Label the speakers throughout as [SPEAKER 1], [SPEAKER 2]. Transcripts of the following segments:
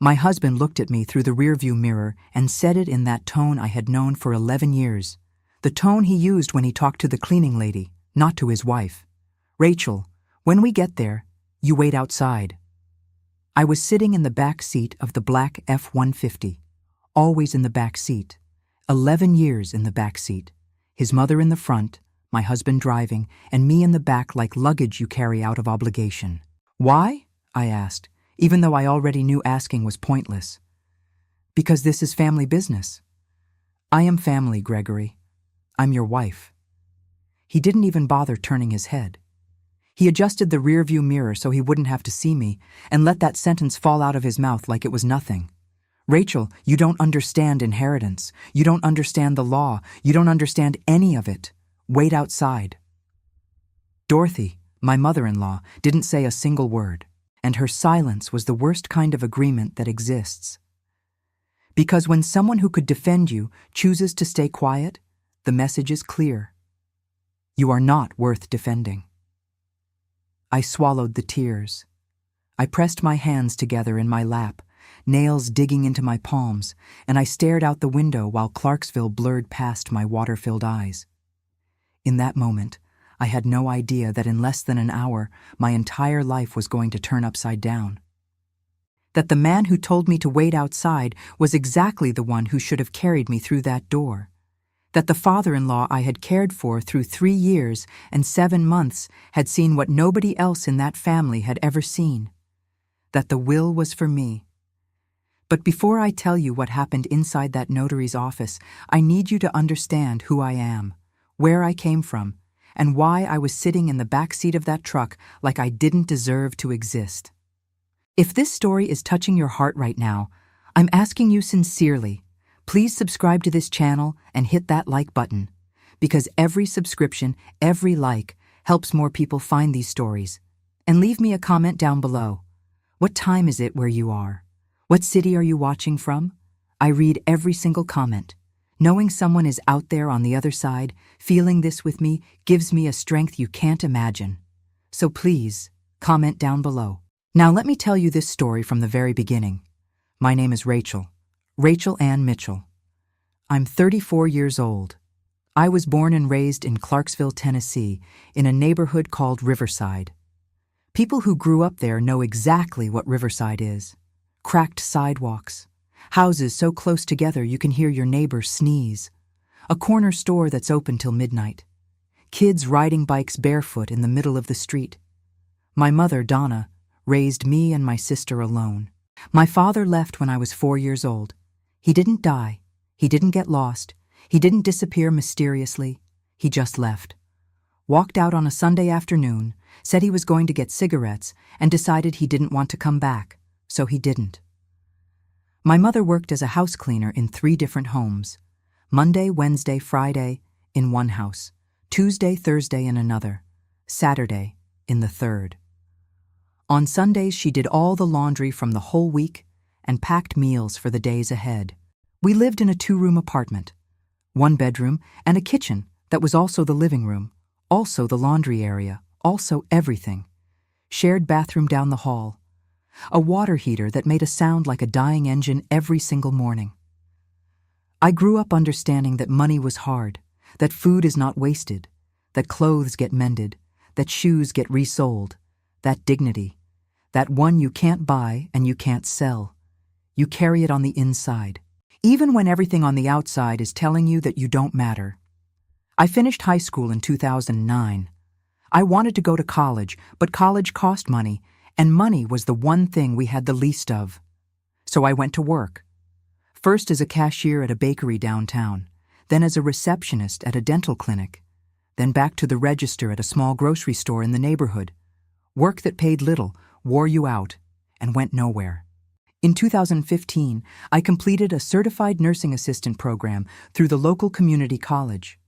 [SPEAKER 1] My husband looked at me through the rearview mirror and said it in that tone I had known for 11 years, the tone he used when he talked to the cleaning lady, not to his wife. "Rachel, when we get there, you wait outside." I was sitting in the back seat of the black F-150, always in the back seat, 11 years in the back seat, his mother in the front, my husband driving, and me in the back like luggage you carry out of obligation. "Why?" I asked, even though I already knew asking was pointless. "Because this is family business." "I am family, Gregory. I'm your wife." He didn't even bother turning his head. He adjusted the rearview mirror so he wouldn't have to see me and let that sentence fall out of his mouth like it was nothing. "Rachel, you don't understand inheritance. You don't understand the law. You don't understand any of it. Wait outside." Dorothy, my mother-in-law, didn't say a single word, and her silence was the worst kind of agreement that exists. Because when someone who could defend you chooses to stay quiet, the message is clear. You are not worth defending. I swallowed the tears. I pressed my hands together in my lap, nails digging into my palms, and I stared out the window while Clarksville blurred past my water-filled eyes. In that moment, I had no idea that in less than an hour, my entire life was going to turn upside down. That the man who told me to wait outside was exactly the one who should have carried me through that door. That the father-in-law I had cared for through 3 years and 7 months had seen what nobody else in that family had ever seen. That the will was for me. But before I tell you what happened inside that notary's office, I need you to understand who I am, where I came from, and why I was sitting in the back seat of that truck like I didn't deserve to exist. If this story is touching your heart right now, I'm asking you sincerely, please subscribe to this channel and hit that like button, because every subscription, every like, helps more people find these stories. And leave me a comment down below. What time is it where you are? What city are you watching from? I read every single comment. Knowing someone is out there on the other side, feeling this with me, gives me a strength you can't imagine. So please, comment down below. Now let me tell you this story from the very beginning. My name is Rachel Ann Mitchell. I'm 34 years old. I was born and raised in Clarksville, Tennessee, in a neighborhood called Riverside. People who grew up there know exactly what Riverside is. Cracked sidewalks, houses so close together you can hear your neighbor sneeze, a corner store that's open till midnight, kids riding bikes barefoot in the middle of the street. My mother, Donna, raised me and my sister alone. My father left when I was 4 years old. He didn't die. He didn't get lost. He didn't disappear mysteriously. He just left. Walked out on a Sunday afternoon, said he was going to get cigarettes, and decided he didn't want to come back, so he didn't. My mother worked as a house cleaner in 3 different homes. Monday, Wednesday, Friday in one house. Tuesday, Thursday in another. Saturday in the third. On Sundays, she did all the laundry from the whole week and packed meals for the days ahead. We lived in a 2-room apartment, 1 bedroom and a kitchen that was also the living room, also the laundry area, also everything. Shared bathroom down the hall. A water heater that made a sound like a dying engine every single morning. I grew up understanding that money was hard, that food is not wasted, that clothes get mended, that shoes get resold, that dignity, that one you can't buy and you can't sell. You carry it on the inside, even when everything on the outside is telling you that you don't matter. I finished high school in 2009. I wanted to go to college, but college cost money, and money was the one thing we had the least of. So I went to work. First as a cashier at a bakery downtown, then as a receptionist at a dental clinic, then back to the register at a small grocery store in the neighborhood. Work that paid little, wore you out, and went nowhere. In 2015, I completed a certified nursing assistant program through the local community college.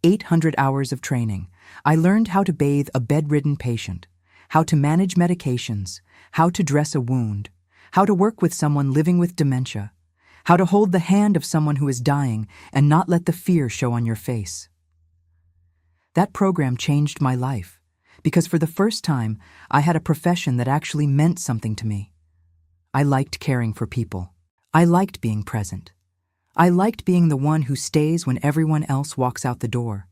[SPEAKER 1] 800 hours of training. I learned how to bathe a bedridden patient, how to manage medications, how to dress a wound, how to work with someone living with dementia, how to hold the hand of someone who is dying and not let the fear show on your face. That program changed my life, because for the first time, I had a profession that actually meant something to me. I liked caring for people. I liked being present. I liked being the one who stays when everyone else walks out the door.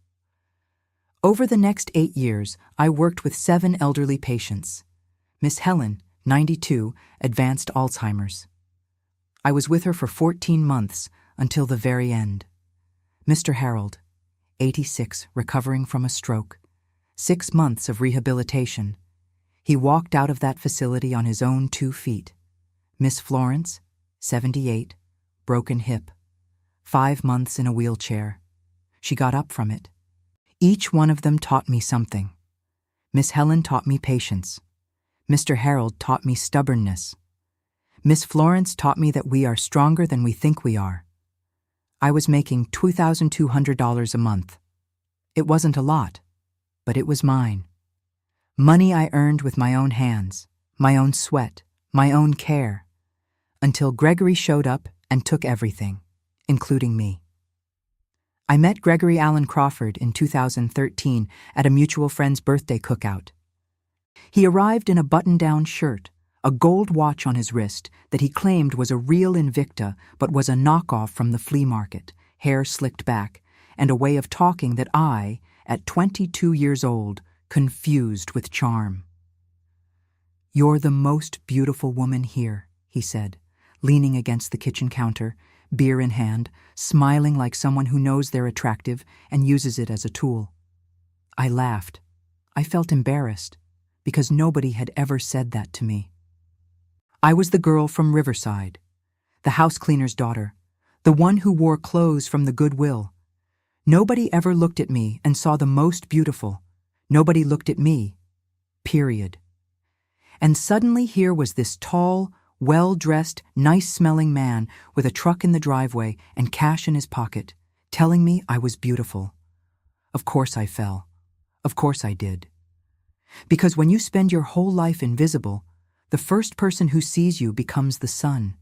[SPEAKER 1] Over the next 8 years, I worked with 7 elderly patients. Miss Helen, 92, advanced Alzheimer's. I was with her for 14 months until the very end. Mr. Harold, 86, recovering from a stroke. 6 months of rehabilitation. He walked out of that facility on his own 2 feet. Miss Florence, 78, broken hip. 5 months in a wheelchair. She got up from it. Each one of them taught me something. Miss Helen taught me patience. Mr. Harold taught me stubbornness. Miss Florence taught me that we are stronger than we think we are. I was making $2,200 a month. It wasn't a lot, but it was mine. Money I earned with my own hands, my own sweat, my own care, until Gregory showed up and took everything, including me. I met Gregory Allen Crawford in 2013 at a mutual friend's birthday cookout. He arrived in a button-down shirt, a gold watch on his wrist that he claimed was a real Invicta but was a knockoff from the flea market, hair slicked back, and a way of talking that I, at 22 years old, confused with charm. "You're the most beautiful woman here," he said, leaning against the kitchen counter, beer in hand, smiling like someone who knows they're attractive and uses it as a tool. I laughed. I felt embarrassed, because nobody had ever said that to me. I was the girl from Riverside, the house cleaner's daughter, the one who wore clothes from the Goodwill. Nobody ever looked at me and saw the most beautiful. Nobody looked at me, period. And suddenly here was this tall, well-dressed, nice-smelling man with a truck in the driveway and cash in his pocket, telling me I was beautiful. Of course I fell. Of course I did. Because when you spend your whole life invisible, the first person who sees you becomes the sun,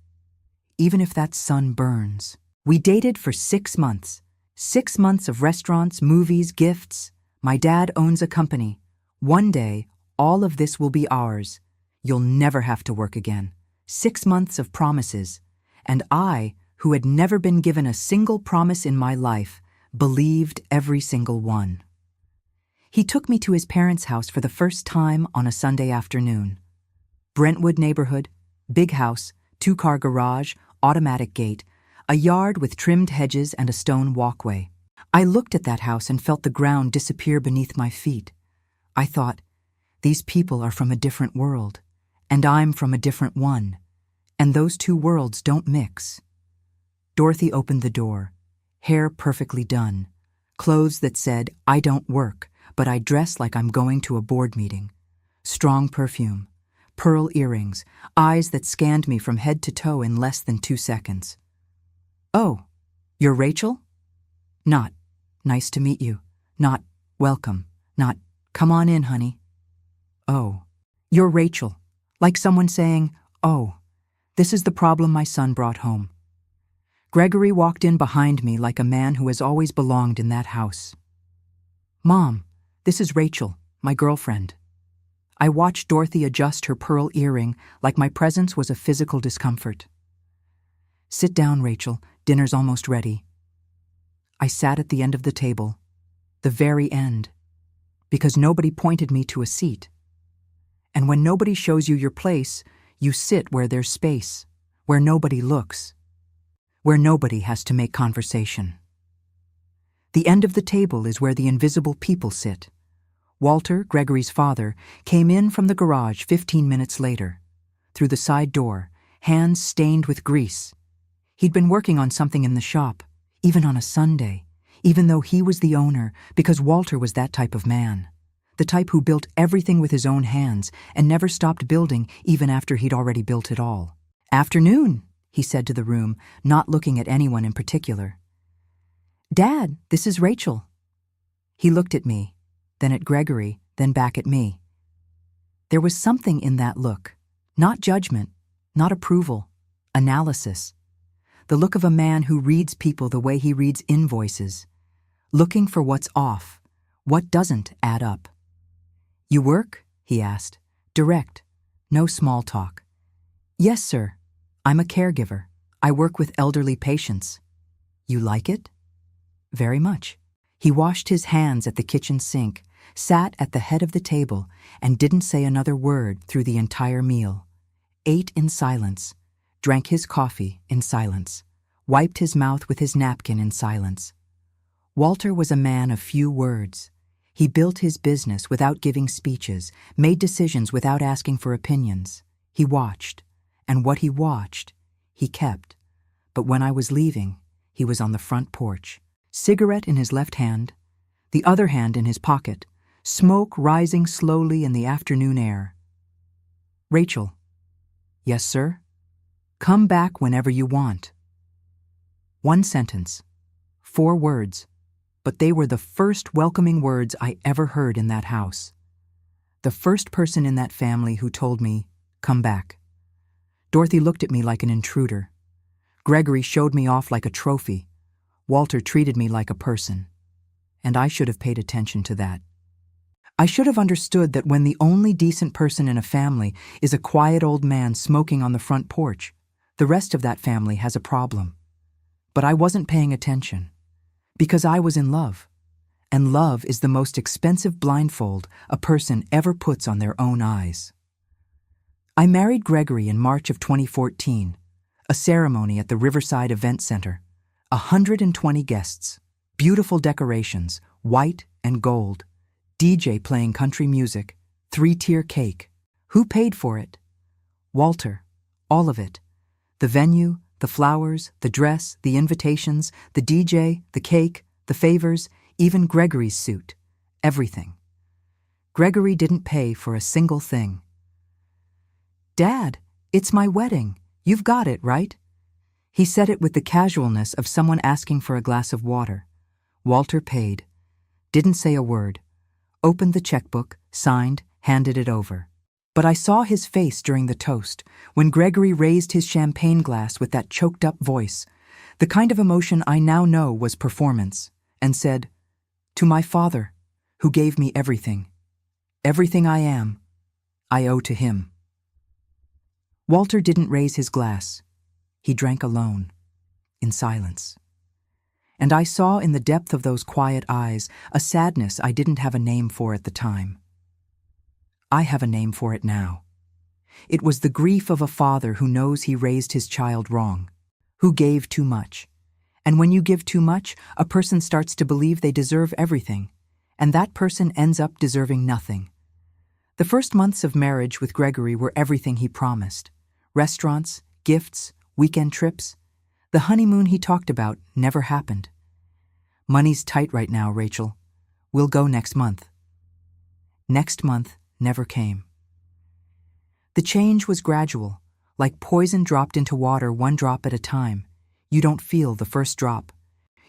[SPEAKER 1] even if that sun burns. We dated for 6 months. 6 months of restaurants, movies, gifts. My dad owns a company. One day, all of this will be ours. You'll never have to work again. 6 months of promises. And I, who had never been given a single promise in my life, believed every single one. He took me to his parents' house for the first time on a Sunday afternoon. Brentwood neighborhood, big house, 2-car garage, automatic gate, a yard with trimmed hedges and a stone walkway. I looked at that house and felt the ground disappear beneath my feet. I thought, these people are from a different world, and I'm from a different one, and those 2 worlds don't mix. Dorothy opened the door, hair perfectly done, clothes that said, I don't work, but I dress like I'm going to a board meeting. Strong perfume, pearl earrings, eyes that scanned me from head to toe in less than 2 seconds. "Oh, you're Rachel?" Not, "Nice to meet you." Not, "Welcome." Not, "Come on in, honey." "Oh, you're Rachel." Like someone saying, "Oh, this is the problem my son brought home." Gregory walked in behind me like a man who has always belonged in that house. "Mom, this is Rachel, my girlfriend." I watched Dorothy adjust her pearl earring like my presence was a physical discomfort. "Sit down, Rachel. Dinner's almost ready." I sat at the end of the table, the very end, because nobody pointed me to a seat. And when nobody shows you your place, you sit where there's space, where nobody looks, where nobody has to make conversation. The end of the table is where the invisible people sit. Walter, Gregory's father, came in from the garage 15 minutes later, through the side door, hands stained with grease. He'd been working on something in the shop, even on a Sunday, even though he was the owner, because Walter was that type of man, the type who built everything with his own hands and never stopped building even after he'd already built it all. "Afternoon," he said to the room, not looking at anyone in particular. "Dad, this is Rachel." He looked at me, then at Gregory, then back at me. There was something in that look, not judgment, not approval, analysis. The look of a man who reads people the way he reads invoices, looking for what's off, what doesn't add up. "You work?" he asked. Direct, no small talk. Yes, sir. I'm a caregiver. I work with elderly patients. You like it? Very much. He washed his hands at the kitchen sink, sat at the head of the table, and didn't say another word through the entire meal. Ate in silence, drank his coffee in silence, wiped his mouth with his napkin in silence. Walter was a man of few words. He built his business without giving speeches, made decisions without asking for opinions. He watched, and what he watched, he kept. But when I was leaving, he was on the front porch, cigarette in his left hand, the other hand in his pocket, smoke rising slowly in the afternoon air. Rachel. Yes, sir? Come back whenever you want. One sentence. 4 words. But they were the first welcoming words I ever heard in that house. The first person in that family who told me, come back. Dorothy looked at me like an intruder. Gregory showed me off like a trophy. Walter treated me like a person. And I should have paid attention to that. I should have understood that when the only decent person in a family is a quiet old man smoking on the front porch, the rest of that family has a problem. But I wasn't paying attention. Because I was in love. And love is the most expensive blindfold a person ever puts on their own eyes. I married Gregory in March of 2014, a ceremony at the Riverside Event Center. 120 guests, beautiful decorations, white and gold, DJ playing country music, 3-tier cake. Who paid for it? Walter. All of it. The venue, the flowers, the dress, the invitations, the DJ, the cake, the favors, even Gregory's suit. Everything. Gregory didn't pay for a single thing. Dad, it's my wedding. You've got it, right? He said it with the casualness of someone asking for a glass of water. Walter paid. Didn't say a word. Opened the checkbook, signed, handed it over. But I saw his face during the toast, when Gregory raised his champagne glass with that choked-up voice, the kind of emotion I now know was performance, and said, to my father, who gave me everything. Everything I am, I owe to him. Walter didn't raise his glass. He drank alone, in silence. And I saw in the depth of those quiet eyes a sadness I didn't have a name for at the time. I have a name for it now. It was the grief of a father who knows he raised his child wrong, who gave too much. And when you give too much, a person starts to believe they deserve everything, and that person ends up deserving nothing. The first months of marriage with Gregory were everything he promised. Restaurants, gifts, weekend trips. The honeymoon he talked about never happened. Money's tight right now, Rachel. We'll go next month. Next month never came. The change was gradual, like poison dropped into water 1 drop at a time. You don't feel the first drop.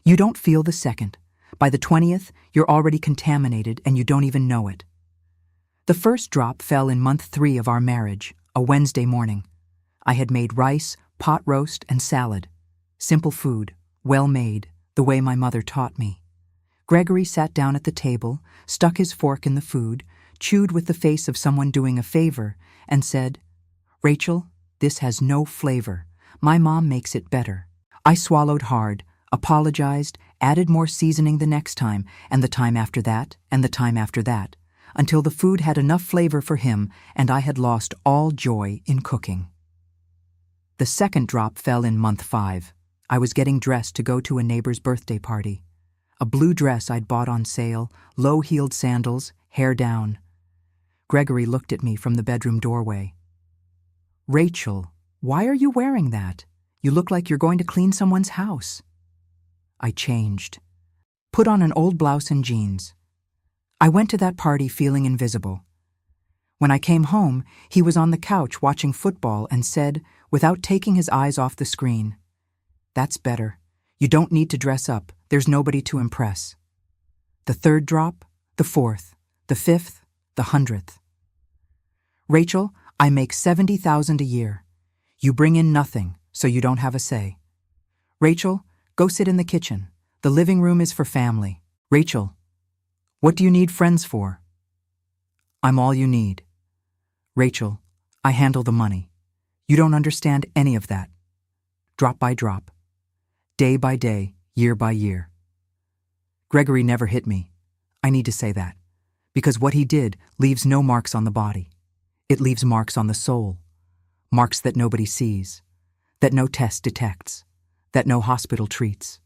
[SPEAKER 1] You don't feel the second. By the 20th, you're already contaminated and you don't even know it. The first drop fell in month 3 of our marriage, a Wednesday morning. I had made rice, pot roast, and salad. Simple food, well made, the way my mother taught me. Gregory sat down at the table, stuck his fork in the food, chewed with the face of someone doing a favor, and said, Rachel, this has no flavor. My mom makes it better. I swallowed hard, apologized, added more seasoning the next time, and the time after that, and the time after that, until the food had enough flavor for him and I had lost all joy in cooking. The second drop fell in month 5. I was getting dressed to go to a neighbor's birthday party. A blue dress I'd bought on sale, low-heeled sandals, hair down. Gregory looked at me from the bedroom doorway. Rachel, why are you wearing that? You look like you're going to clean someone's house. I changed. Put on an old blouse and jeans. I went to that party feeling invisible. When I came home, he was on the couch watching football and said, without taking his eyes off the screen, That's better. You don't need to dress up. There's nobody to impress. The third drop, the fourth, the fifth, the 100th. Rachel, I make $70,000 a year. You bring in nothing, so you don't have a say. Rachel, go sit in the kitchen. The living room is for family. Rachel, what do you need friends for? I'm all you need. Rachel, I handle the money. You don't understand any of that. Drop by drop. Day by day, year by year. Gregory never hit me. I need to say that. Because what he did leaves no marks on the body. It leaves marks on the soul. Marks that nobody sees. That no test detects. That no hospital treats.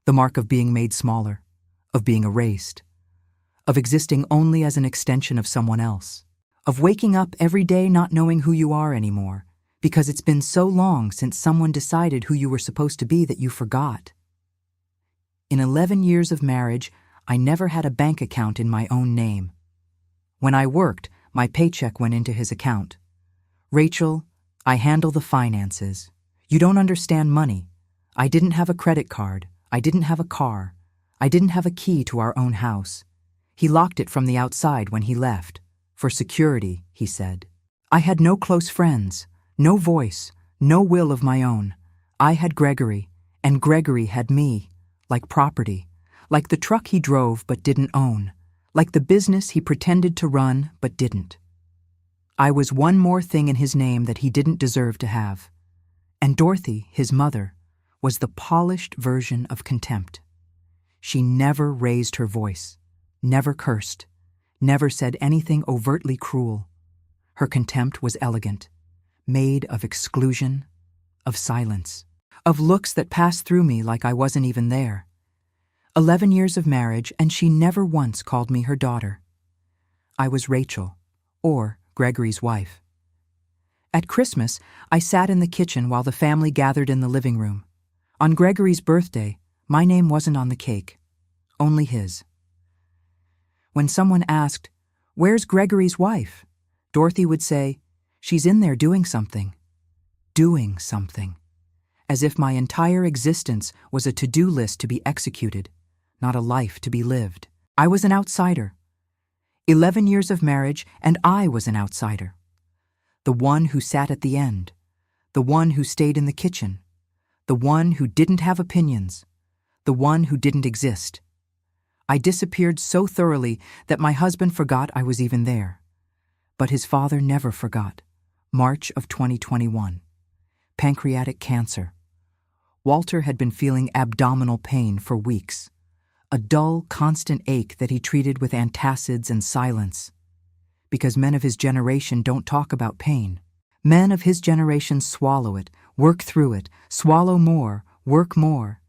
[SPEAKER 1] The mark of being made smaller. Of being erased. Of existing only as an extension of someone else. Of waking up every day not knowing who you are anymore, because it's been so long since someone decided who you were supposed to be that you forgot. In 11 years of marriage, I never had a bank account in my own name. When I worked, my paycheck went into his account. Rachel, I handle the finances. You don't understand money. I didn't have a credit card. I didn't have a car. I didn't have a key to our own house. He locked it from the outside when he left. For security, he said. I had no close friends, no voice, no will of my own. I had Gregory, and Gregory had me, like property, like the truck he drove but didn't own, like the business he pretended to run but didn't. I was one more thing in his name that he didn't deserve to have. And Dorothy, his mother, was the polished version of contempt. She never raised her voice, never cursed, never said anything overtly cruel. Her contempt was elegant, made of exclusion, of silence, of looks that passed through me like I wasn't even there. 11 years of marriage, and she never once called me her daughter. I was Rachel, or Gregory's wife. At Christmas, I sat in the kitchen while the family gathered in the living room. On Gregory's birthday, my name wasn't on the cake, only his. When someone asked, "Where's Gregory's wife?" Dorothy would say, "She's in there doing something." Doing something. As if my entire existence was a to-do list to be executed, not a life to be lived. I was an outsider. 11 years of marriage, and I was an outsider. The one who sat at the end. The one who stayed in the kitchen. The one who didn't have opinions. The one who didn't exist. I disappeared so thoroughly that my husband forgot I was even there. But his father never forgot. March of 2021. Pancreatic cancer. Walter had been feeling abdominal pain for weeks. A dull, constant ache that he treated with antacids and silence. Because men of his generation don't talk about pain. Men of his generation swallow it, work through it, swallow more, work more.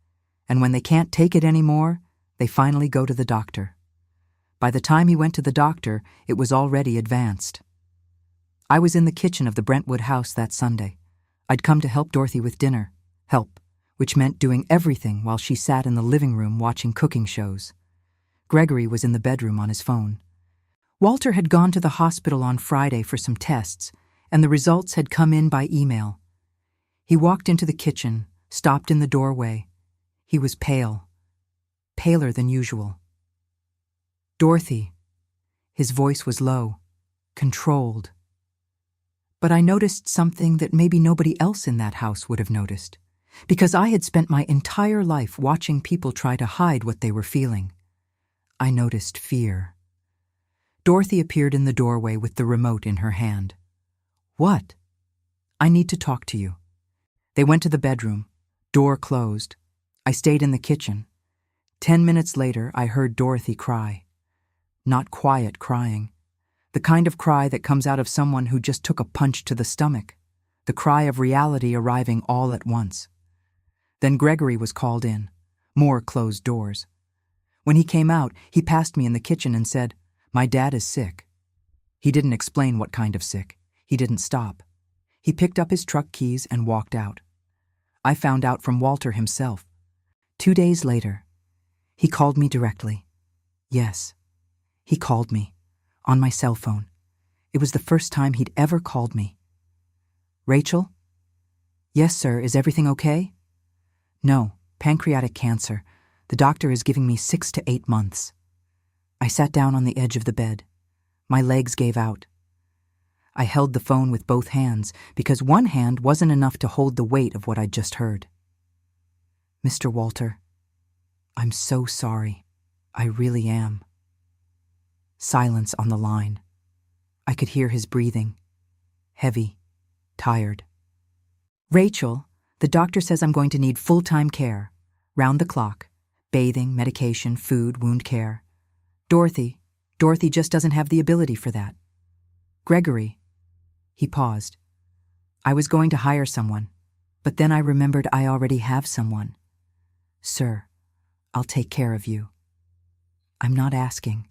[SPEAKER 1] And when they can't take it anymore, they finally go to the doctor. By the time he went to the doctor, it was already advanced. I was in the kitchen of the Brentwood house that Sunday. I'd come to help Dorothy with dinner. Help, which meant doing everything while she sat in the living room watching cooking shows. Gregory was in the bedroom on his phone. Walter had gone to the hospital on Friday for some tests, and the results had come in by email. He walked into the kitchen, stopped in the doorway. He was pale. Paler than usual. "Dorothy." His voice was low, controlled. But I noticed something that maybe nobody else in that house would have noticed, because I had spent my entire life watching people try to hide what they were feeling. I noticed fear. Dorothy appeared in the doorway with the remote in her hand. "What?" "I need to talk to you." They went to the bedroom. Door closed. I stayed in the kitchen. 10 minutes later, I heard Dorothy cry. Not quiet crying. The kind of cry that comes out of someone who just took a punch to the stomach. The cry of reality arriving all at once. Then Gregory was called in. More closed doors. When he came out, he passed me in the kitchen and said, "My dad is sick." He didn't explain what kind of sick. He didn't stop. He picked up his truck keys and walked out. I found out from Walter himself. 2 days later, he called me directly. Yes, he called me, on my cell phone. It was the first time he'd ever called me. "Rachel?" "Yes, sir. Is everything okay?" "No, pancreatic cancer. The doctor is giving me 6 to 8 months." I sat down on the edge of the bed. My legs gave out. I held the phone with both hands because one hand wasn't enough to hold the weight of what I'd just heard. "Mr. Walter, I'm so sorry. I really am." Silence on the line. I could hear his breathing. Heavy, tired. Rachel, the doctor says I'm going to need full-time care. Round the clock. Bathing, medication, food, wound care. Dorothy just doesn't have the ability for that. Gregory. He paused. I was going to hire someone, but then I remembered I already have someone. Sir, I'll take care of you. I'm not asking.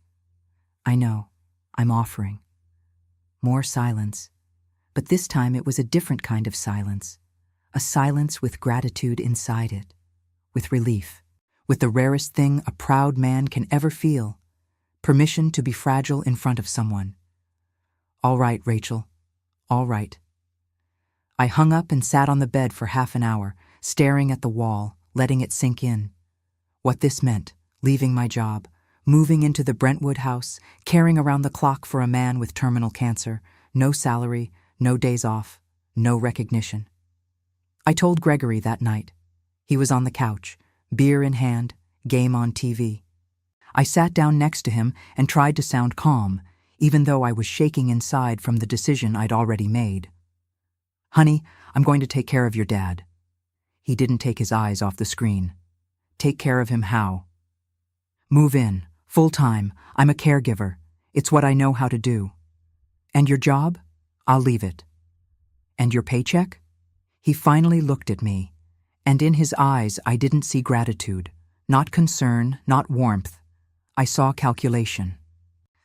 [SPEAKER 1] I know, I'm offering. More silence, but this time it was a different kind of silence. A silence with gratitude inside it, with relief, with the rarest thing a proud man can ever feel, permission to be fragile in front of someone. All right, Rachel, all right. I hung up and sat on the bed for half an hour, staring at the wall, letting it sink in. What this meant, leaving my job, moving into the Brentwood house, caring around the clock for a man with terminal cancer, no salary, no days off, no recognition. I told Gregory that night. He was on the couch, beer in hand, game on TV. I sat down next to him and tried to sound calm, even though I was shaking inside from the decision I'd already made. Honey, I'm going to take care of your dad. He didn't take his eyes off the screen. Take care of him how? Move in, full-time. I'm a caregiver. It's what I know how to do. And your job? I'll leave it. And your paycheck? He finally looked at me, and in his eyes I didn't see gratitude, not concern, not warmth. I saw calculation.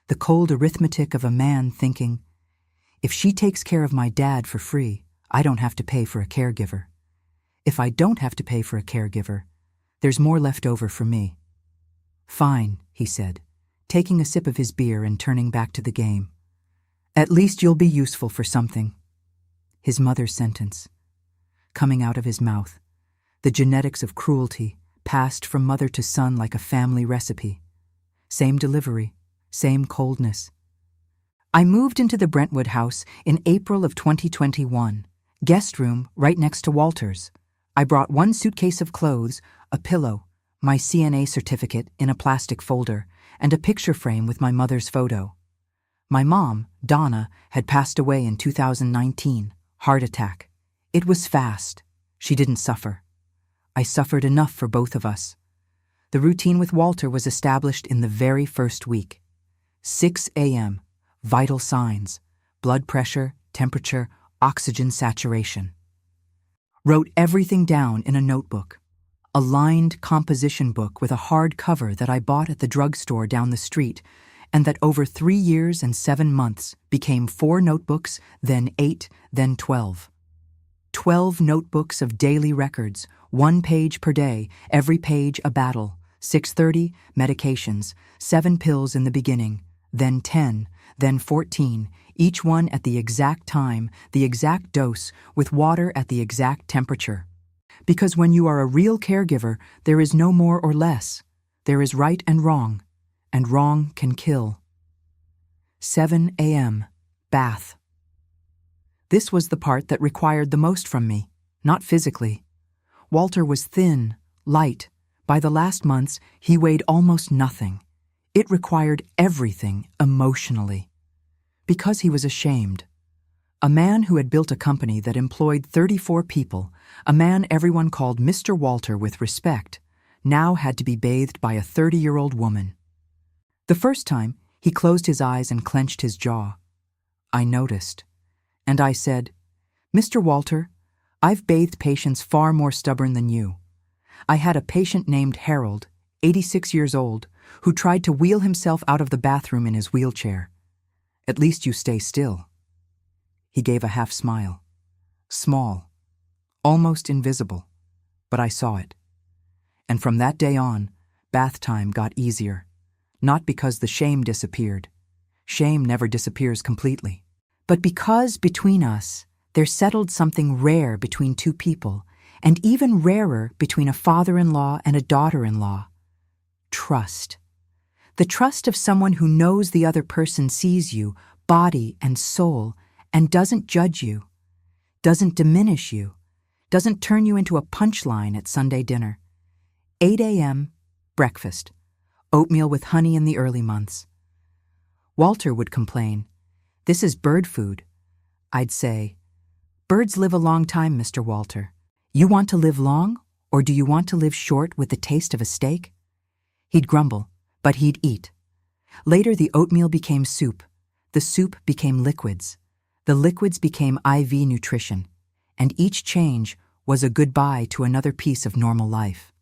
[SPEAKER 1] The cold arithmetic of a man thinking, if she takes care of my dad for free, I don't have to pay for a caregiver. If I don't have to pay for a caregiver, there's more left over for me. Fine, he said, taking a sip of his beer and turning back to the game. At least you'll be useful for something. His mother's sentence, coming out of his mouth, the genetics of cruelty, passed from mother to son like a family recipe. Same delivery, same coldness. I moved into the Brentwood house in April of 2021, guest room right next to Walter's. I brought one suitcase of clothes, a pillow, my CNA certificate in a plastic folder, and a picture frame with my mother's photo. My mom, Donna, had passed away in 2019, heart attack. It was fast. She didn't suffer. I suffered enough for both of us. The routine with Walter was established in the very first week. 6 a.m., vital signs, blood pressure, temperature, oxygen saturation. Wrote everything down in a notebook. A lined composition book with a hard cover that I bought at the drugstore down the street, and that over 3 years and 7 months became 4 notebooks, then 8, then 12. 12 notebooks of daily records, 1 page per day, every page a battle. 6:30, medications, 7 pills in the beginning, then 10, then 14, each one at the exact time, the exact dose, with water at the exact temperature. Because when you are a real caregiver, there is no more or less. There is right and wrong can kill. 7 a.m., bath. This was the part that required the most from me, not physically. Walter was thin, light. By the last months, he weighed almost nothing. It required everything emotionally. Because he was ashamed. A man who had built a company that employed 34 people, a man everyone called Mr. Walter with respect, now had to be bathed by a 30-year-old woman. The first time, he closed his eyes and clenched his jaw. I noticed, and I said, Mr. Walter, I've bathed patients far more stubborn than you. I had a patient named Harold, 86 years old, who tried to wheel himself out of the bathroom in his wheelchair. At least you stay still. He gave a half smile. Small, almost invisible, but I saw it. And from that day on, bath time got easier. Not because the shame disappeared. Shame never disappears completely. But because between us, there settled something rare between two people, and even rarer between a father-in-law and a daughter-in-law. Trust. The trust of someone who knows the other person sees you, body and soul, and doesn't judge you, doesn't diminish you, doesn't turn you into a punchline at Sunday dinner. 8 a.m., breakfast. Oatmeal with honey in the early months. Walter would complain, "This is bird food." I'd say, Birds live a long time, Mr. Walter. You want to live long, or do you want to live short with the taste of a steak? He'd grumble, but he'd eat. Later the oatmeal became soup. The soup became liquids. The liquids became IV nutrition. And each change was a goodbye to another piece of normal life.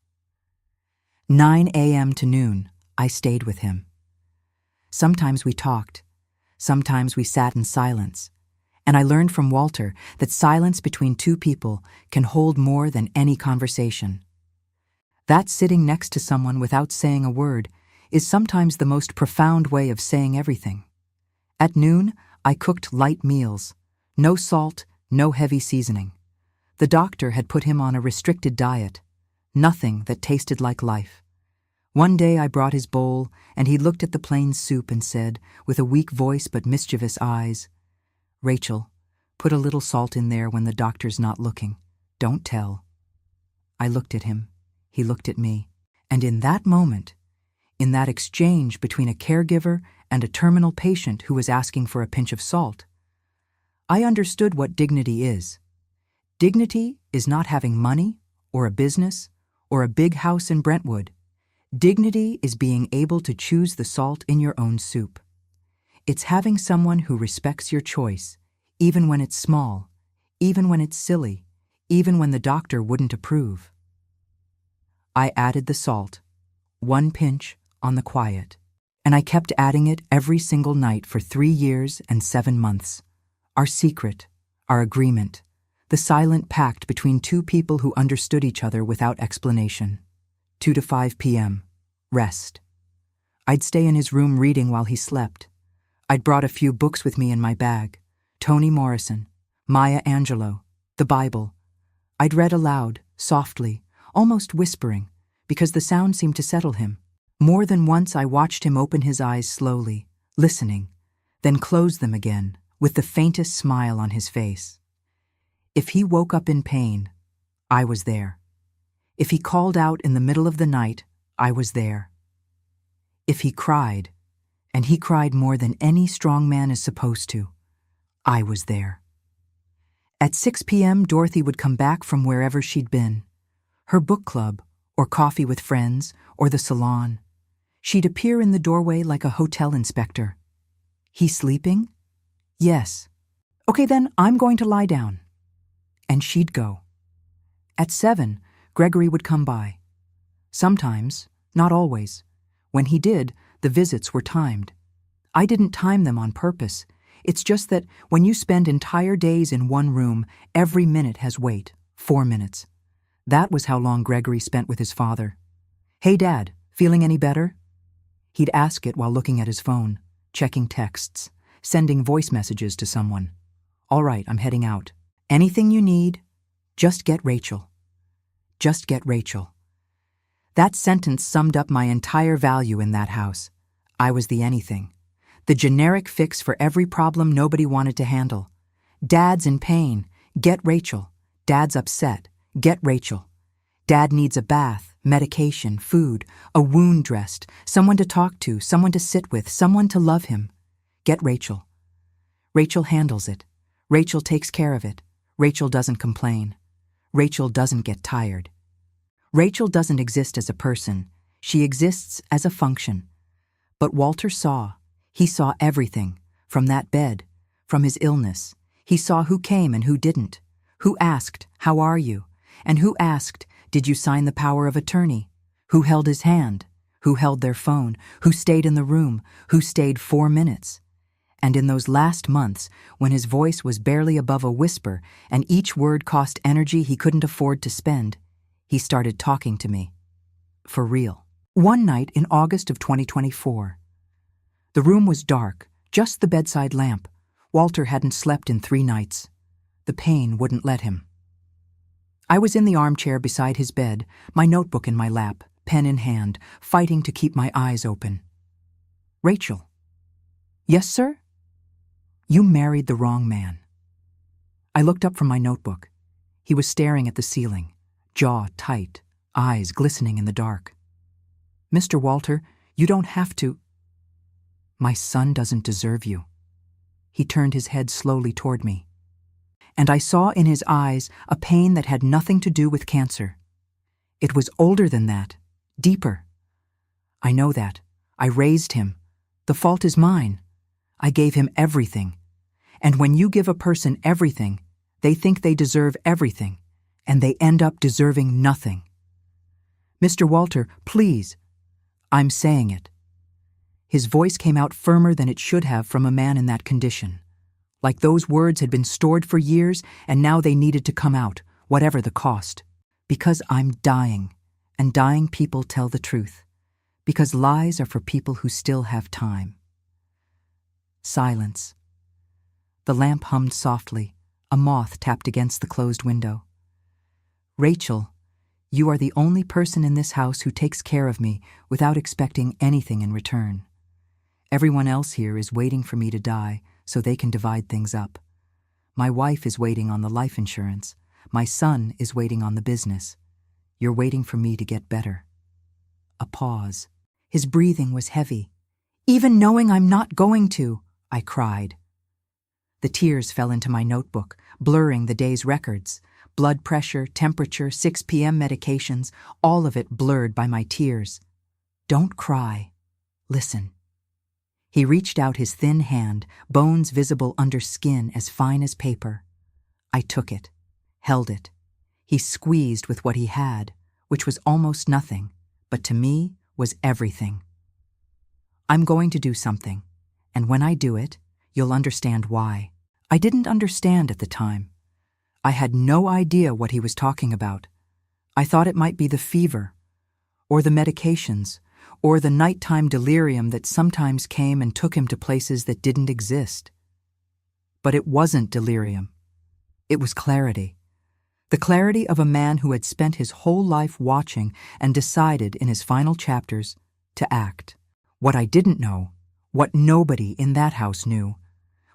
[SPEAKER 1] 9 a.m. to noon, I stayed with him. Sometimes we talked. Sometimes we sat in silence. And I learned from Walter that silence between two people can hold more than any conversation. That sitting next to someone without saying a word is sometimes the most profound way of saying everything. At noon, I cooked light meals. No salt, no heavy seasoning. The doctor had put him on a restricted diet. Nothing that tasted like life. One day I brought his bowl, and he looked at the plain soup and said, with a weak voice but mischievous eyes, "Rachel, put a little salt in there when the doctor's not looking. Don't tell." I looked at him. He looked at me. And in that moment, in that exchange between a caregiver and a terminal patient who was asking for a pinch of salt, I understood what dignity is. Dignity is not having money, or a business, or a big house in Brentwood. Dignity is being able to choose the salt in your own soup. It's having someone who respects your choice, even when it's small, even when it's silly, even when the doctor wouldn't approve. I added the salt, 1 pinch, on the quiet, and I kept adding it every single night for 3 years and 7 months. Our secret, our agreement, the silent pact between two people who understood each other without explanation. 2 to 5 p.m. Rest. I'd stay in his room reading while he slept. I'd brought a few books with me in my bag. Toni Morrison, Maya Angelou, the Bible. I'd read aloud, softly, almost whispering, because the sound seemed to settle him. More than once I watched him open his eyes slowly, listening, then close them again, with the faintest smile on his face. If he woke up in pain, I was there. If he called out in the middle of the night, I was there. If he cried, and he cried more than any strong man is supposed to, I was there. At 6 p.m., Dorothy would come back from wherever she'd been. Her book club, or coffee with friends, or the salon. She'd appear in the doorway like a hotel inspector. "He sleeping?" "Yes." "Okay, then I'm going to lie down." And she'd go. At 7, Gregory would come by. Sometimes, not always. When he did, the visits were timed. I didn't time them on purpose. It's just that when you spend entire days in one room, every minute has weight, 4 minutes. That was how long Gregory spent with his father. "Hey, Dad, feeling any better?" He'd ask it while looking at his phone, checking texts, sending voice messages to someone. "All right, I'm heading out. Anything you need, just get Rachel. Just get Rachel." That sentence summed up my entire value in that house. I was the anything. The generic fix for every problem nobody wanted to handle. Dad's in pain, get Rachel. Dad's upset, get Rachel. Dad needs a bath, medication, food, a wound dressed, someone to talk to, someone to sit with, someone to love him. Get Rachel. Rachel handles it. Rachel takes care of it. Rachel doesn't complain. Rachel doesn't get tired. Rachel doesn't exist as a person. She exists as a function. But Walter saw. He saw everything, from that bed, from his illness. He saw who came and who didn't, who asked, "How are you?" and who asked, "Did you sign the power of attorney?" Who held his hand, who held their phone, who stayed in the room, who stayed 4 minutes. And in those last months, when his voice was barely above a whisper and each word cost energy he couldn't afford to spend, he started talking to me. For real. One night in August of 2024. The room was dark, just the bedside lamp. Walter hadn't slept in 3 nights. The pain wouldn't let him. I was in the armchair beside his bed, my notebook in my lap, pen in hand, fighting to keep my eyes open. "Rachel." "Yes, sir?" "You married the wrong man." I looked up from my notebook. He was staring at the ceiling, jaw tight, eyes glistening in the dark. "Mr. Walter, you don't have to." "My son doesn't deserve you." He turned his head slowly toward me. and I saw in his eyes a pain that had nothing to do with cancer. It was older than that, deeper. I know that. I raised him. The fault is mine. I gave him everything. And when you give a person everything, they think they deserve everything, and they end up deserving nothing. Mr. Walter, please. I'm saying it. His voice came out firmer than it should have from a man in that condition. Like those words had been stored for years, and now they needed to come out, whatever the cost. Because I'm dying, and dying people tell the truth. Because lies are for people who still have time. Silence. The lamp hummed softly. A moth tapped against the closed window. Rachel, you are the only person in this house who takes care of me without expecting anything in return. Everyone else here is waiting for me to die so they can divide things up. My wife is waiting on the life insurance. My son is waiting on the business. You're waiting for me to get better. A pause. His breathing was heavy. Even knowing I'm not going to, I cried. The tears fell into my notebook, blurring the day's records. Blood pressure, temperature, 6 p.m. medications, all of it blurred by my tears. Don't cry. Listen. He reached out his thin hand, bones visible under skin as fine as paper. I took it, held it. He squeezed with what he had, which was almost nothing, but to me was everything. I'm going to do something, and when I do it, you'll understand why. I didn't understand at the time. I had no idea what he was talking about. I thought it might be the fever, or the medications, or the nighttime delirium that sometimes came and took him to places that didn't exist. But it wasn't delirium. It was clarity. The clarity of a man who had spent his whole life watching and decided in his final chapters to act. What I didn't know, what nobody in that house knew,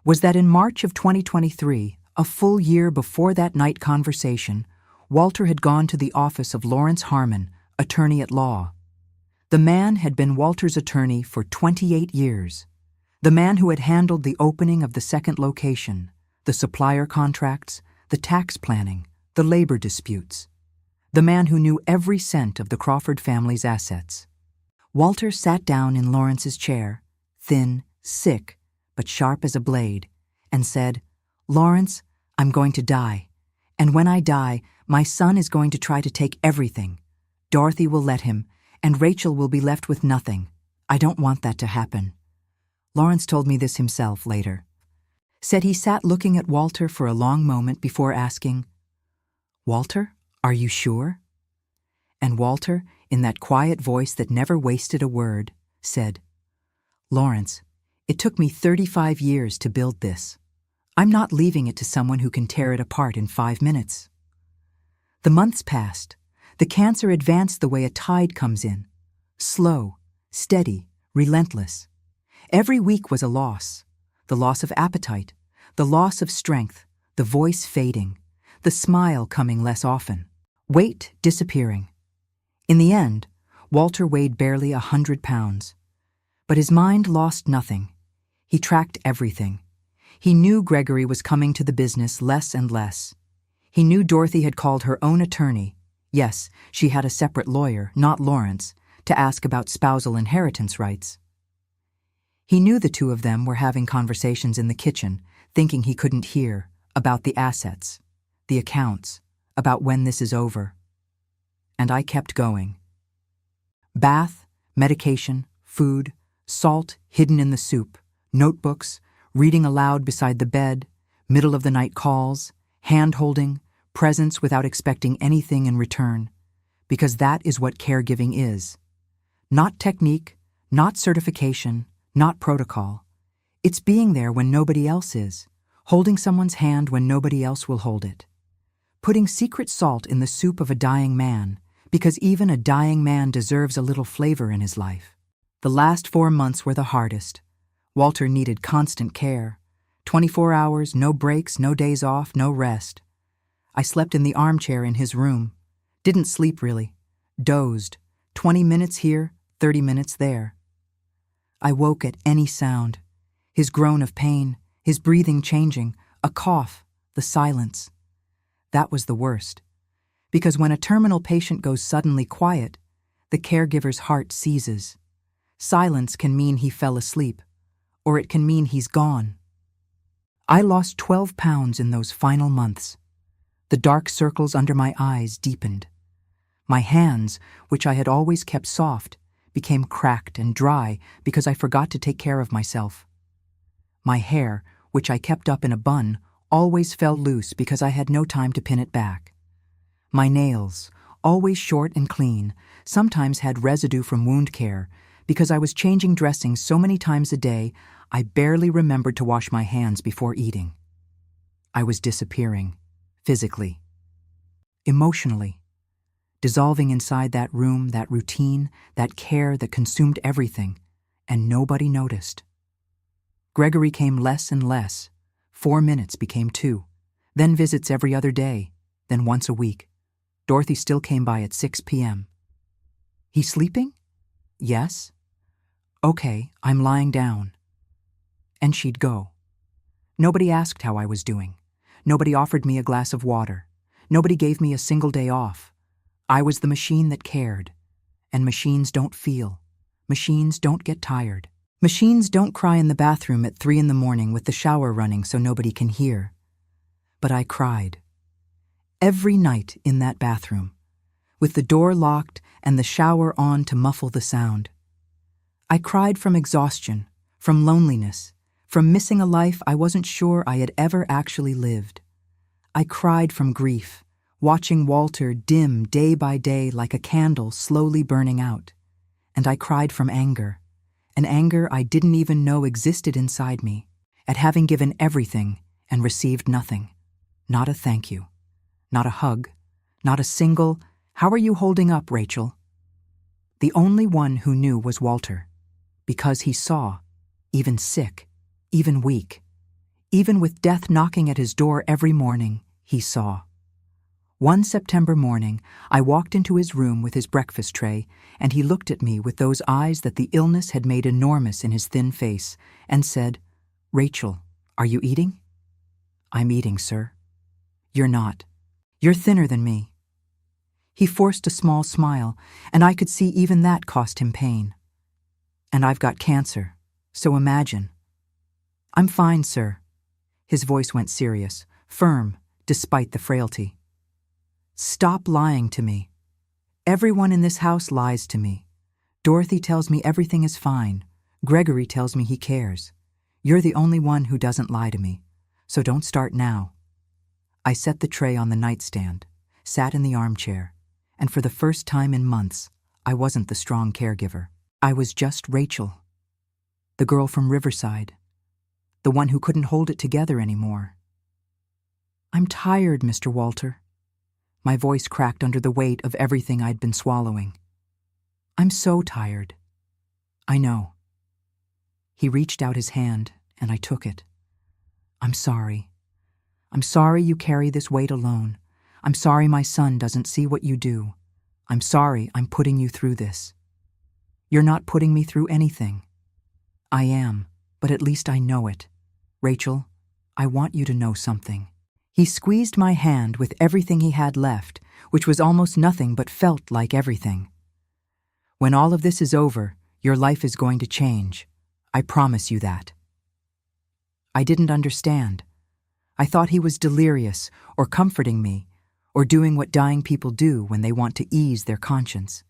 [SPEAKER 1] was that in March of 2023, a full year before that night conversation, Walter had gone to the office of Lawrence Harmon, attorney at law. The man had been Walter's attorney for 28 years. The man who had handled the opening of the second location, the supplier contracts, the tax planning, the labor disputes. The man who knew every cent of the Crawford family's assets. Walter sat down in Lawrence's chair, thin, sick, but sharp as a blade, and said, "Lawrence, I'm going to die. And when I die, my son is going to try to take everything. Dorothy will let him, and Rachel will be left with nothing. I don't want that to happen." Lawrence told me this himself later. Said he sat looking at Walter for a long moment before asking, "Walter, are you sure?" And Walter, in that quiet voice that never wasted a word, said, "Lawrence, it took me 35 years to build this. I'm not leaving it to someone who can tear it apart in 5 minutes." The months passed. The cancer advanced the way a tide comes in. Slow, steady, relentless. Every week was a loss. The loss of appetite, the loss of strength, the voice fading, the smile coming less often, weight disappearing. In the end, Walter weighed barely 100 pounds. But his mind lost nothing. He tracked everything. He knew Gregory was coming to the business less and less. He knew Dorothy had called her own attorney. Yes, she had a separate lawyer, not Lawrence, to ask about spousal inheritance rights. He knew the two of them were having conversations in the kitchen, thinking he couldn't hear, about the assets, the accounts, about when this is over. And I kept going. Bath, medication, food, salt hidden in the soup, notebooks, reading aloud beside the bed, middle-of-the-night calls, hand-holding, presence without expecting anything in return, because that is what caregiving is. Not technique, not certification, not protocol. It's being there when nobody else is, holding someone's hand when nobody else will hold it. Putting secret salt in the soup of a dying man, because even a dying man deserves a little flavor in his life. The last 4 months were the hardest. Walter needed constant care. 24 hours, no breaks, no days off, no rest. I slept in the armchair in his room. Didn't sleep really. Dozed. 20 minutes here, 30 minutes there. I woke at any sound. His groan of pain, his breathing changing, a cough, the silence. That was the worst. Because when a terminal patient goes suddenly quiet, the caregiver's heart seizes. Silence can mean he fell asleep, or it can mean he's gone. I lost 12 pounds in those final months. The dark circles under my eyes deepened. My hands, which I had always kept soft, became cracked and dry because I forgot to take care of myself. My hair, which I kept up in a bun, always fell loose because I had no time to pin it back. My nails, always short and clean, sometimes had residue from wound care because I was changing dressings so many times a day I barely remembered to wash my hands before eating. I was disappearing, physically, emotionally, dissolving inside that room, that routine, that care that consumed everything, and nobody noticed. Gregory came less and less. 4 minutes became 2, then visits every other day, then once a week. Dorothy still came by at 6 p.m. He's sleeping? Yes. Okay, I'm lying down. And she'd go. Nobody asked how I was doing. Nobody offered me a glass of water. Nobody gave me a single day off. I was the machine that cared. And machines don't feel. Machines don't get tired. Machines don't cry in the bathroom at 3 a.m. with the shower running so nobody can hear. But I cried. Every night in that bathroom, with the door locked and the shower on to muffle the sound. I cried from exhaustion, from loneliness, from missing a life I wasn't sure I had ever actually lived. I cried from grief, watching Walter dim day by day like a candle slowly burning out. And I cried from anger, an anger I didn't even know existed inside me, at having given everything and received nothing. Not a thank you. Not a hug, not a single, "How are you holding up, Rachel?" The only one who knew was Walter, because he saw, even sick, even weak, even with death knocking at his door every morning, he saw. One September morning, I walked into his room with his breakfast tray, and he looked at me with those eyes that the illness had made enormous in his thin face, and said, "Rachel, are you eating?" "I'm eating, sir." "You're not. You're thinner than me." He forced a small smile, and I could see even that cost him pain. "And I've got cancer, so imagine." "I'm fine, sir." His voice went serious, firm, despite the frailty. "Stop lying to me. Everyone in this house lies to me. Dorothy tells me everything is fine. Gregory tells me he cares. You're the only one who doesn't lie to me, so don't start now." I set the tray on the nightstand, sat in the armchair, and for the first time in months, I wasn't the strong caregiver. I was just Rachel, the girl from Riverside, the one who couldn't hold it together anymore. "I'm tired, Mr. Walter." My voice cracked under the weight of everything I'd been swallowing. "I'm so tired." "I know." He reached out his hand, and I took it. "I'm sorry. I'm sorry you carry this weight alone. I'm sorry my son doesn't see what you do. I'm sorry I'm putting you through this." "You're not putting me through anything." "I am, but at least I know it. Rachel, I want you to know something." He squeezed my hand with everything he had left, which was almost nothing but felt like everything. "When all of this is over, your life is going to change. I promise you that." I didn't understand. I thought he was delirious, or comforting me, or doing what dying people do when they want to ease their conscience.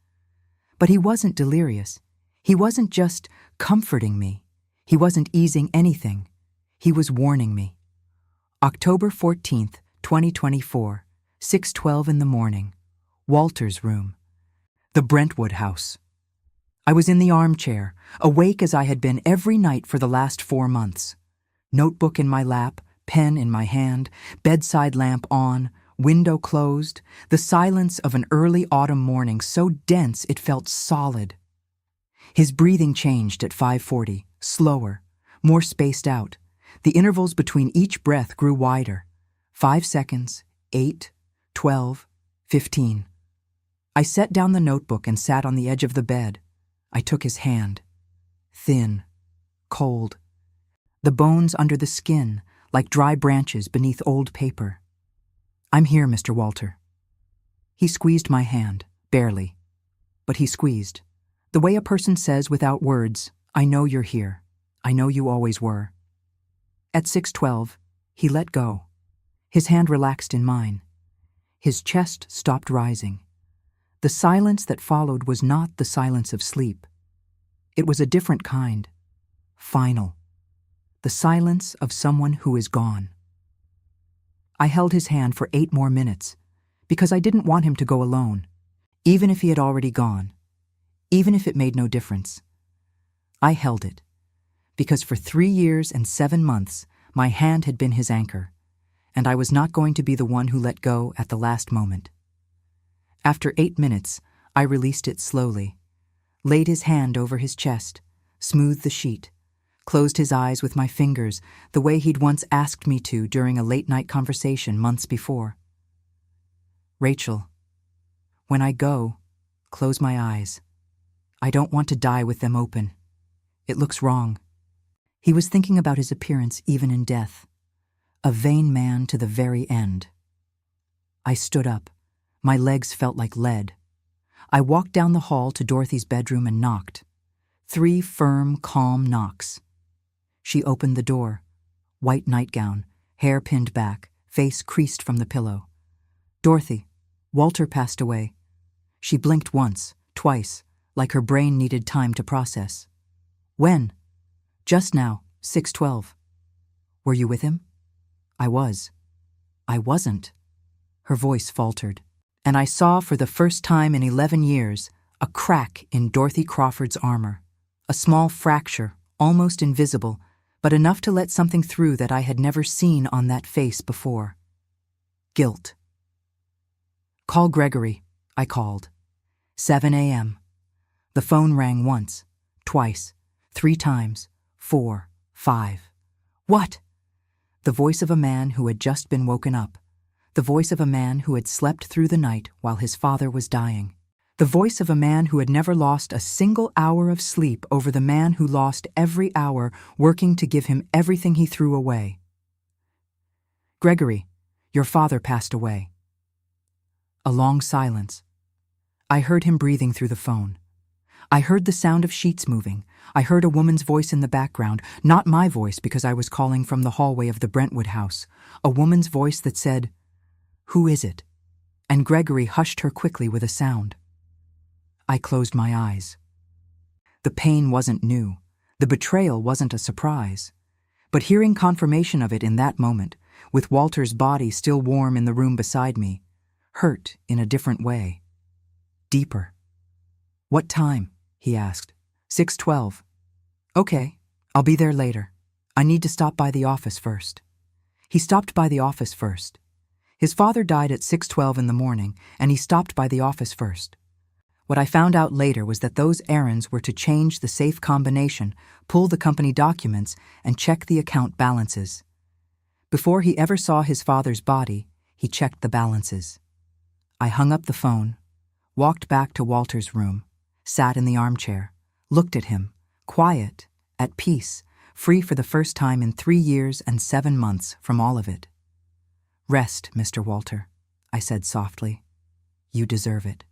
[SPEAKER 1] But he wasn't delirious. He wasn't just comforting me. He wasn't easing anything. He was warning me. October 14th, 2024, 6:12 in the morning. Walter's room. The Brentwood house. I was in the armchair, awake as I had been every night for the last 4 months. Notebook in my lap, pen in my hand, bedside lamp on, window closed, the silence of an early autumn morning so dense it felt solid. His breathing changed at 5:40, slower, more spaced out. The intervals between each breath grew wider. 5 seconds, 8, 12, 15. I set down the notebook and sat on the edge of the bed. I took his hand. Thin, cold. The bones under the skin, like dry branches beneath old paper. "I'm here, Mr. Walter." He squeezed my hand, barely. But he squeezed. The way a person says without words, "I know you're here. I know you always were." At 6:12, he let go. His hand relaxed in mine. His chest stopped rising. The silence that followed was not the silence of sleep. It was a different kind. Final. The silence of someone who is gone. I held his hand for 8 more minutes, because I didn't want him to go alone, even if he had already gone, even if it made no difference. I held it, because for 3 years and 7 months, my hand had been his anchor, and I was not going to be the one who let go at the last moment. After 8 minutes, I released it slowly, laid his hand over his chest, smoothed the sheet, closed his eyes with my fingers the way he'd once asked me to during a late-night conversation months before. "Rachel, when I go, close my eyes. I don't want to die with them open. It looks wrong." He was thinking about his appearance even in death. A vain man to the very end. I stood up. My legs felt like lead. I walked down the hall to Dorothy's bedroom and knocked. 3 firm, calm knocks. She opened the door. White nightgown, hair pinned back, face creased from the pillow. "Dorothy, Walter passed away." She blinked once, twice, like her brain needed time to process. "When?" "Just now, 6:12. "Were you with him?" "I was." "I wasn't." Her voice faltered, and I saw for the first time in 11 years a crack in Dorothy Crawford's armor. A small fracture, almost invisible, but enough to let something through that I had never seen on that face before. Guilt. "Call Gregory," I called. 7 a.m. The phone rang once, twice, 3 times, 4, 5. "What?" The voice of a man who had just been woken up. The voice of a man who had slept through the night while his father was dying. The voice of a man who had never lost a single hour of sleep over the man who lost every hour working to give him everything he threw away. "Gregory, your father passed away." A long silence. I heard him breathing through the phone. I heard the sound of sheets moving. I heard a woman's voice in the background, not my voice because I was calling from the hallway of the Brentwood house. A woman's voice that said, "Who is it?" And Gregory hushed her quickly with a sound. I closed my eyes. The pain wasn't new. The betrayal wasn't a surprise. But hearing confirmation of it in that moment, with Walter's body still warm in the room beside me, hurt in a different way. Deeper. "What time?" he asked. 6:12. "Okay, I'll be there later. I need to stop by the office first." He stopped by the office first. His father died at 6:12 in the morning, and he stopped by the office first. What I found out later was that those errands were to change the safe combination, pull the company documents, and check the account balances. Before he ever saw his father's body, he checked the balances. I hung up the phone, walked back to Walter's room, sat in the armchair, looked at him, quiet, at peace, free for the first time in 3 years and 7 months from all of it. "Rest, Mr. Walter," I said softly. "You deserve it."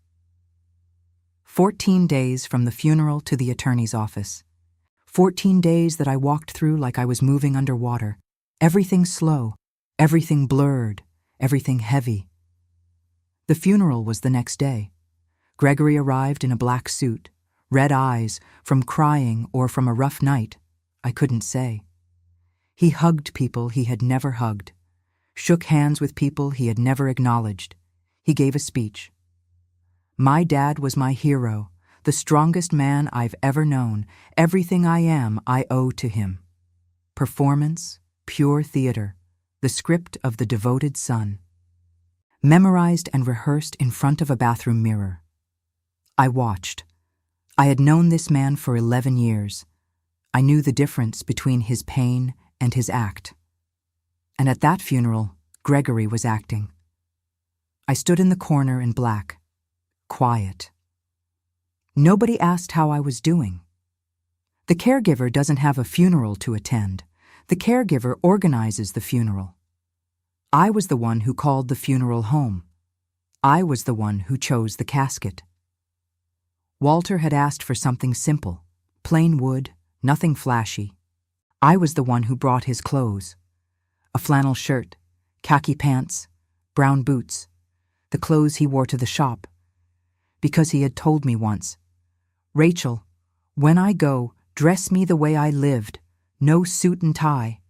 [SPEAKER 1] 14 days from the funeral to the attorney's office. 14 days that I walked through like I was moving underwater. Everything slow, everything blurred, everything heavy. The funeral was the next day. Gregory arrived in a black suit, red eyes, from crying or from a rough night, I couldn't say. He hugged people he had never hugged, shook hands with people he had never acknowledged. He gave a speech. "My dad was my hero, the strongest man I've ever known. Everything I am, I owe to him." Performance, pure theater, the script of the devoted son. Memorized and rehearsed in front of a bathroom mirror. I watched. I had known this man for 11 years. I knew the difference between his pain and his act. And at that funeral, Gregory was acting. I stood in the corner in black, quiet. Nobody asked how I was doing. The caregiver doesn't have a funeral to attend. The caregiver organizes the funeral. I was the one who called the funeral home. I was the one who chose the casket. Walter had asked for something simple, plain wood, nothing flashy. I was the one who brought his clothes. A flannel shirt, khaki pants, brown boots, the clothes he wore to the shop. Because he had told me once, "Rachel, when I go, dress me the way I lived, no suit and tie.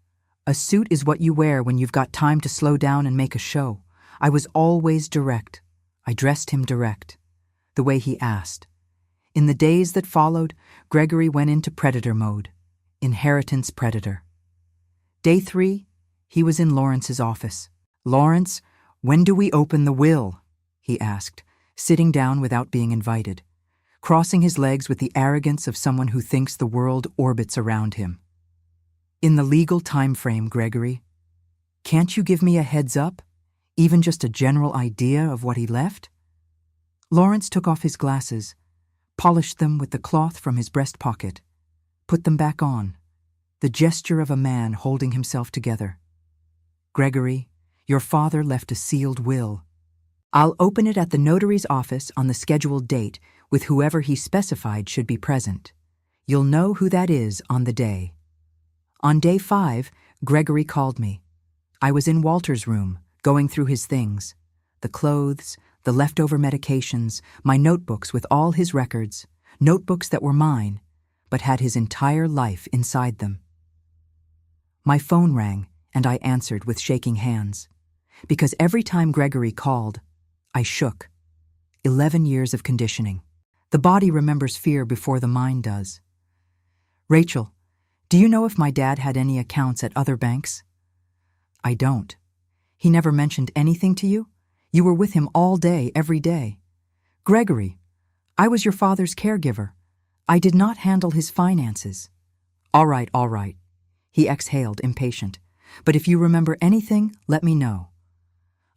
[SPEAKER 1] A suit is what you wear when you've got time to slow down and make a show." I was always direct. I dressed him direct, the way he asked. In the days that followed, Gregory went into predator mode, inheritance predator. Day 3, he was in Lawrence's office. "Lawrence, when do we open the will?" he asked, sitting down without being invited, crossing his legs with the arrogance of someone who thinks the world orbits around him. "In the legal time frame, Gregory. Can't you give me a heads up? Even just a general idea of what he left?" Lawrence took off his glasses, polished them with the cloth from his breast pocket, put them back on, the gesture of a man holding himself together. "Gregory, your father left a sealed will. I'll open it at the notary's office on the scheduled date with whoever he specified should be present. You'll know who that is on the day." On day 5, Gregory called me. I was in Walter's room, going through his things, the clothes, the leftover medications, my notebooks with all his records, notebooks that were mine, but had his entire life inside them. My phone rang, and I answered with shaking hands, because every time Gregory called, I shook. 11 years of conditioning. The body remembers fear before the mind does. "Rachel, do you know if my dad had any accounts at other banks?" "I don't. He never mentioned anything to you? You were with him all day, every day." "Gregory, I was your father's caregiver. I did not handle his finances." All right. He exhaled, impatient. "But if you remember anything, let me know."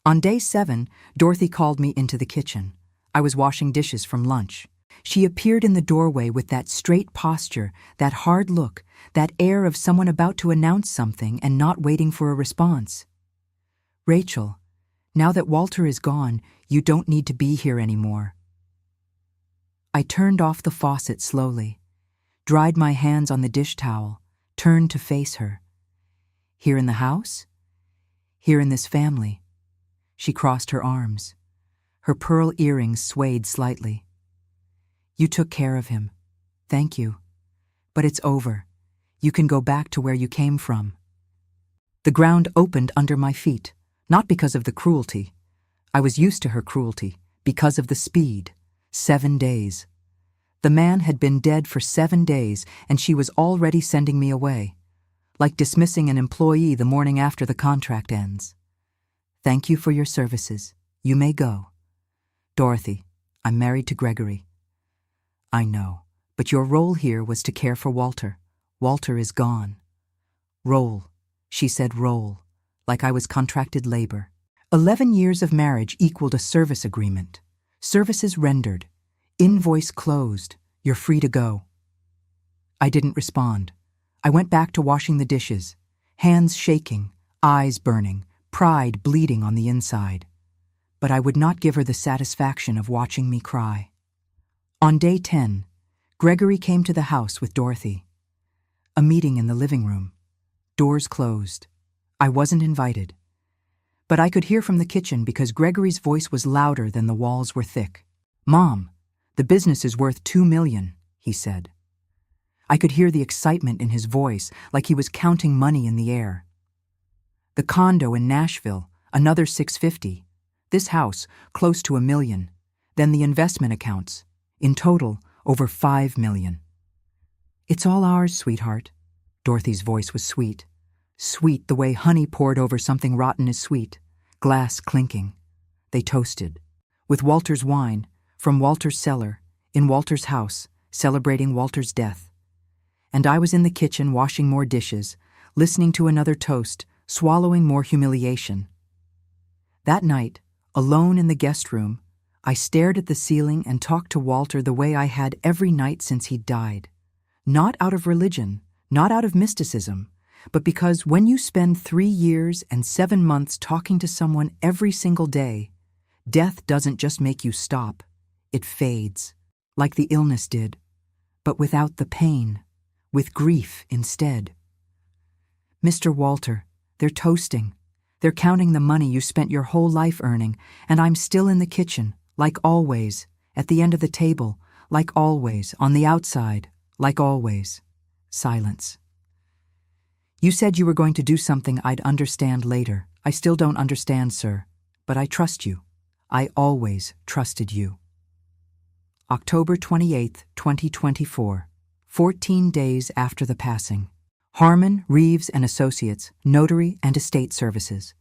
[SPEAKER 1] On day 7, Dorothy called me into the kitchen. I was washing dishes from lunch. She appeared in the doorway with that straight posture, that hard look, that air of someone about to announce something and not waiting for a response. "Rachel, now that Walter is gone, you don't need to be here anymore." I turned off the faucet slowly, dried my hands on the dish towel, turned to face her. "Here in the house? Here in this family?" She crossed her arms. Her pearl earrings swayed slightly. "You took care of him. Thank you. But it's over. You can go back to where you came from." The ground opened under my feet, not because of the cruelty. I was used to her cruelty, because of the speed. 7 days. The man had been dead for 7 days, and she was already sending me away, like dismissing an employee the morning after the contract ends. "Thank you for your services. You may go." "Dorothy, I'm married to Gregory." "I know, but your role here was to care for Walter. Walter is gone." "Role," she said, "role," like I was contracted labor. 11 years of marriage equaled a service agreement. Services rendered. Invoice closed. You're free to go. I didn't respond. I went back to washing the dishes, hands shaking, eyes burning, pride bleeding on the inside. But I would not give her the satisfaction of watching me cry. On day 10, Gregory came to the house with Dorothy. A meeting in the living room. Doors closed. I wasn't invited. But I could hear from the kitchen because Gregory's voice was louder than the walls were thick. "Mom, the business is worth $2 million, he said. I could hear the excitement in his voice, like he was counting money in the air. The condo in Nashville, another $650. This house, close to $1 million. Then the investment accounts. In total, over $5 million. "It's all ours, sweetheart." Dorothy's voice was sweet. Sweet the way honey poured over something rotten is sweet. Glass clinking. They toasted. With Walter's wine, from Walter's cellar, in Walter's house, celebrating Walter's death. And I was in the kitchen washing more dishes, listening to another toast, swallowing more humiliation. That night, alone in the guest room, I stared at the ceiling and talked to Walter the way I had every night since he'd died. Not out of religion, not out of mysticism, but because when you spend 3 years and 7 months talking to someone every single day, death doesn't just make you stop, it fades, like the illness did, but without the pain, with grief instead. Mr. Walter, they're toasting. They're counting the money you spent your whole life earning, and I'm still in the kitchen, like always, at the end of the table, like always, on the outside, like always. Silence. You said you were going to do something I'd understand later. I still don't understand, sir, but I trust you. I always trusted you. October 28th, 2024, 14 days after the passing. Harmon, Reeves and Associates, Notary and Estate Services.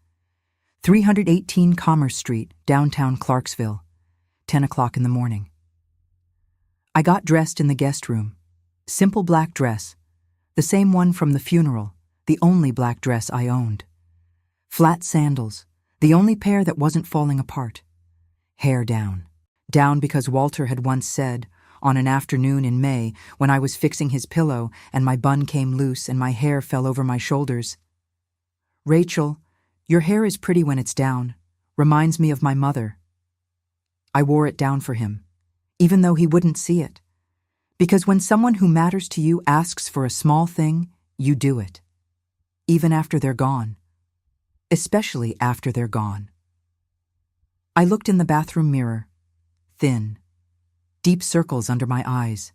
[SPEAKER 1] 318 Commerce Street, downtown Clarksville, 10 o'clock in the morning. I got dressed in the guest room. Simple black dress, the same one from the funeral, the only black dress I owned. Flat sandals, the only pair that wasn't falling apart. Hair down. Down because Walter had once said, on an afternoon in May, when I was fixing his pillow and my bun came loose and my hair fell over my shoulders, "Rachel, your hair is pretty when it's down. Reminds me of my mother." I wore it down for him, even though he wouldn't see it. Because when someone who matters to you asks for a small thing, you do it. Even after they're gone. Especially after they're gone. I looked in the bathroom mirror. Thin. Deep circles under my eyes.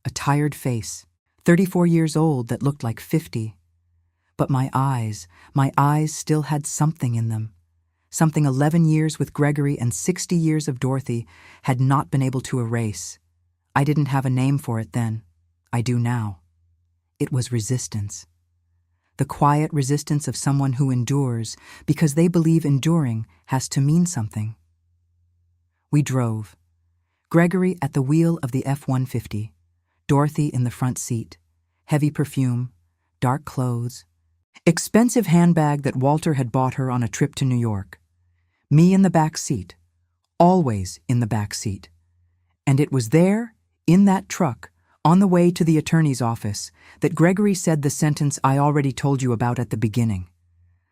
[SPEAKER 1] A tired face, 34 years old that looked like 50. But my eyes still had something in them. Something 11 years with Gregory and 60 years of Dorothy had not been able to erase. I didn't have a name for it then. I do now. It was resistance. The quiet resistance of someone who endures because they believe enduring has to mean something. We drove. Gregory at the wheel of the F-150, Dorothy in the front seat, heavy perfume, dark clothes, expensive handbag that Walter had bought her on a trip to New York. Me in the back seat, always in the back seat. And it was there, in that truck, on the way to the attorney's office, that Gregory said the sentence I already told you about at the beginning.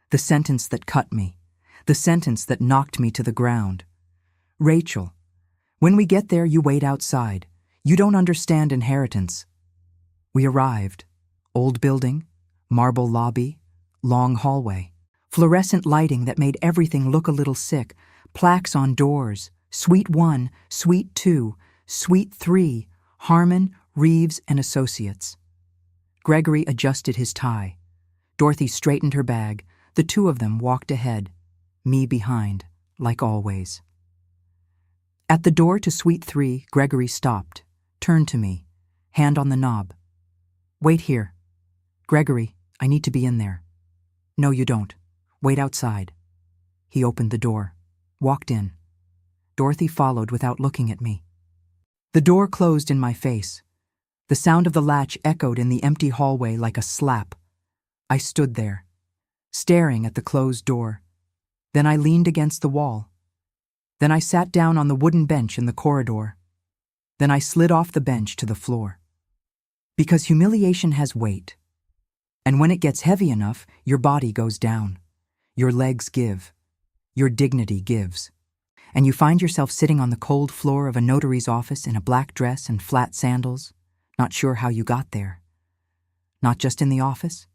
[SPEAKER 1] The sentence that cut me. The sentence that knocked me to the ground. "Rachel, when we get there, you wait outside. You don't understand inheritance." We arrived. Old building, marble lobby, long hallway, fluorescent lighting that made everything look a little sick, plaques on doors, Suite 1, Suite 2, Suite 3, Harmon, Reeves and Associates. Gregory adjusted his tie. Dorothy straightened her bag. The two of them walked ahead, me behind, like always. At the door to Suite 3, Gregory stopped, turned to me, hand on the knob. "Wait here." "Gregory, I need to be in there." "No, you don't. Wait outside." He opened the door, walked in. Dorothy followed without looking at me. The door closed in my face. The sound of the latch echoed in the empty hallway like a slap. I stood there, staring at the closed door. Then I leaned against the wall. Then I sat down on the wooden bench in the corridor. Then I slid off the bench to the floor. Because humiliation has weight. And when it gets heavy enough, your body goes down. Your legs give. Your dignity gives. And you find yourself sitting on the cold floor of a notary's office in a black dress and flat sandals, not sure how you got there. Not just in the office,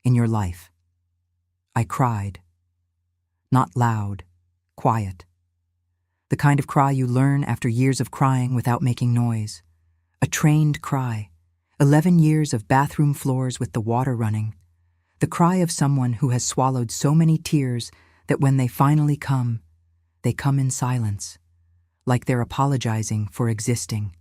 [SPEAKER 1] in your life. I cried. Not loud, quiet. The kind of cry you learn after years of crying without making noise. A trained cry. 11 years of bathroom floors with the water running. The cry of someone who has swallowed so many tears that when they finally come, they come in silence, like they're apologizing for existing.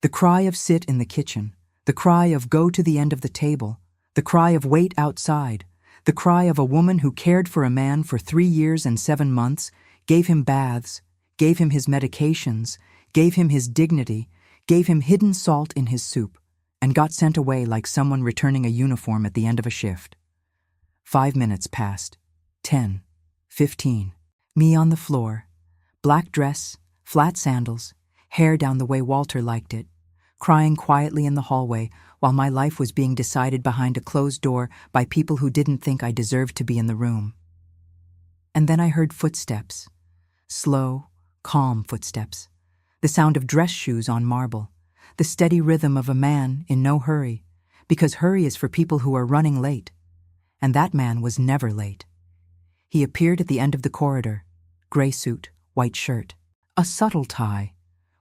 [SPEAKER 1] The cry of sit in the kitchen, the cry of go to the end of the table, the cry of wait outside, the cry of a woman who cared for a man for 3 years and 7 months, gave him baths, gave him his medications, gave him his dignity, gave him hidden salt in his soup, and got sent away like someone returning a uniform at the end of a shift. 5 minutes passed. 10. 15. Me on the floor. Black dress, flat sandals, hair down the way Walter liked it. crying quietly in the hallway while my life was being decided behind a closed door by people who didn't think I deserved to be in the room. And then I heard footsteps. Slow, calm footsteps. The sound of dress shoes on marble. The steady rhythm of a man in no hurry, because hurry is for people who are running late. And that man was never late. He appeared at the end of the corridor. Gray suit, white shirt. A subtle tie.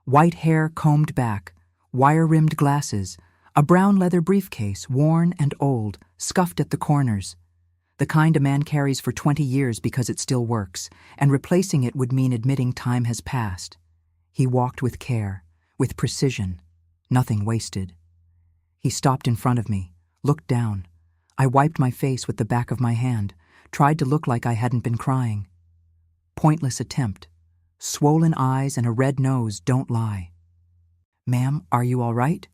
[SPEAKER 1] White hair combed back. Wire-rimmed glasses. A brown leather briefcase, worn and old, scuffed at the corners. The kind a man carries for 20 years because it still works, and replacing it would mean admitting time has passed. He walked with care, with precision, nothing wasted. He stopped in front of me, looked down. I wiped my face with the back of my hand, tried to look like I hadn't been crying. Pointless attempt. Swollen eyes and a red nose don't lie. "Ma'am, are you all right?"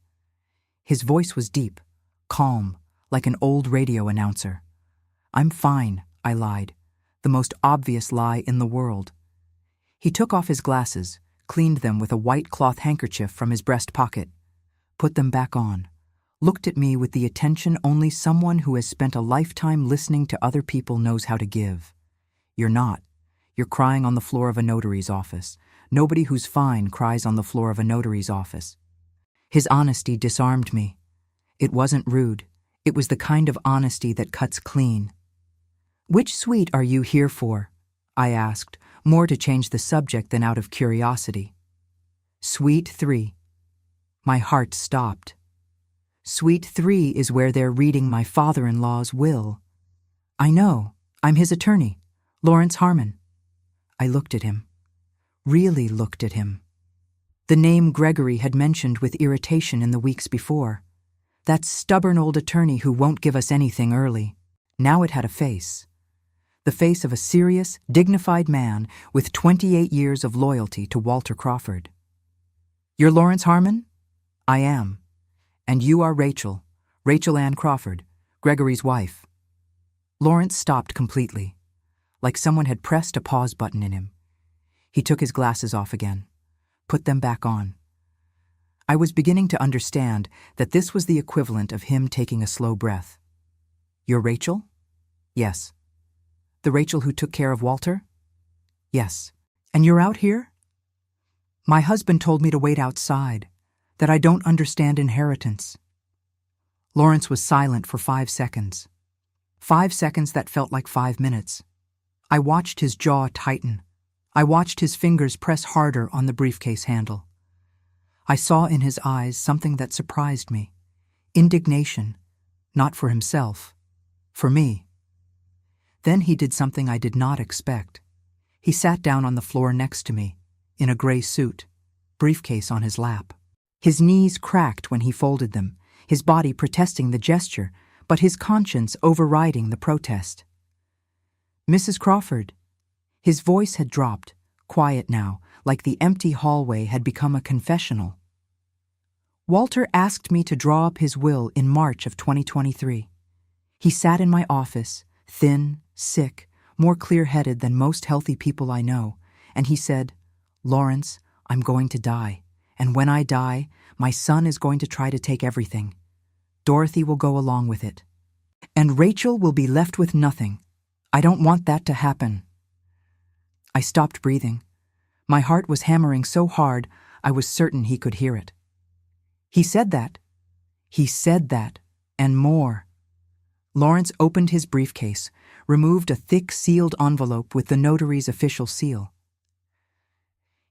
[SPEAKER 1] His voice was deep, calm, like an old radio announcer. "I'm fine," I lied, the most obvious lie in the world. He took off his glasses, cleaned them with a white cloth handkerchief from his breast pocket, put them back on, looked at me with the attention only someone who has spent a lifetime listening to other people knows how to give. "You're not. You're crying on the floor of a notary's office. Nobody who's fine cries on the floor of a notary's office." His honesty disarmed me. It wasn't rude. It was the kind of honesty that cuts clean. "Which suite are you here for?" I asked, more to change the subject than out of curiosity. "Suite 3. My heart stopped. "Suite 3 is where they're reading my father-in-law's will." "I know. I'm his attorney, Lawrence Harmon." I looked at him. Really looked at him. The name Gregory had mentioned with irritation in the weeks before. That stubborn old attorney who won't give us anything early. Now it had a face. The face of a serious, dignified man with 28 years of loyalty to Walter Crawford. "You're Lawrence Harmon?" "I am. And you are Rachel Ann Crawford, Gregory's wife." Lawrence stopped completely, like someone had pressed a pause button in him. He took his glasses off again, put them back on. I was beginning to understand that this was the equivalent of him taking a slow breath. "You're Rachel?" "Yes." "The Rachel who took care of Walter?" "Yes." "And you're out here?" "My husband told me to wait outside, that I don't understand inheritance." Lawrence was silent for 5 seconds. 5 seconds that felt like 5 minutes. I watched his jaw tighten. I watched his fingers press harder on the briefcase handle. I saw in his eyes something that surprised me. Indignation, not for himself, for me. Then he did something I did not expect. He sat down on the floor next to me, in a gray suit, briefcase on his lap. His knees cracked when he folded them, his body protesting the gesture, but his conscience overriding the protest. "Mrs. Crawford." His voice had dropped, quiet now, like the empty hallway had become a confessional. "Walter asked me to draw up his will in March of 2023. He sat in my office, thin, sick, more clear-headed than most healthy people I know, and he said, 'Lawrence, I'm going to die, and when I die, my son is going to try to take everything. Dorothy will go along with it. And Rachel will be left with nothing. I don't want that to happen.'" I stopped breathing. My heart was hammering so hard, I was certain he could hear it. "He said that. He said that, and more." Lawrence opened his briefcase, removed a thick sealed envelope with the notary's official seal.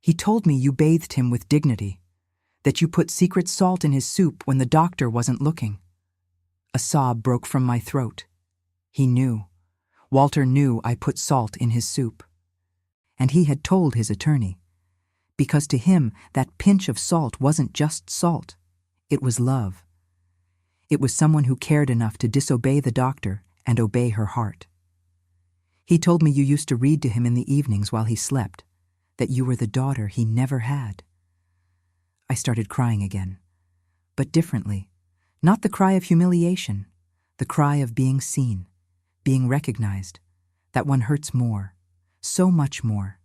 [SPEAKER 1] "He told me you bathed him with dignity, that you put secret salt in his soup when the doctor wasn't looking." A sob broke from my throat. He knew. Walter knew I put salt in his soup. And he had told his attorney. Because to him, that pinch of salt wasn't just salt. It was love. It was someone who cared enough to disobey the doctor and obey her heart. "He told me you used to read to him in the evenings while he slept, that you were the daughter he never had." I started crying again, but differently. Not the cry of humiliation, the cry of being seen, being recognized. That one hurts more, so much more.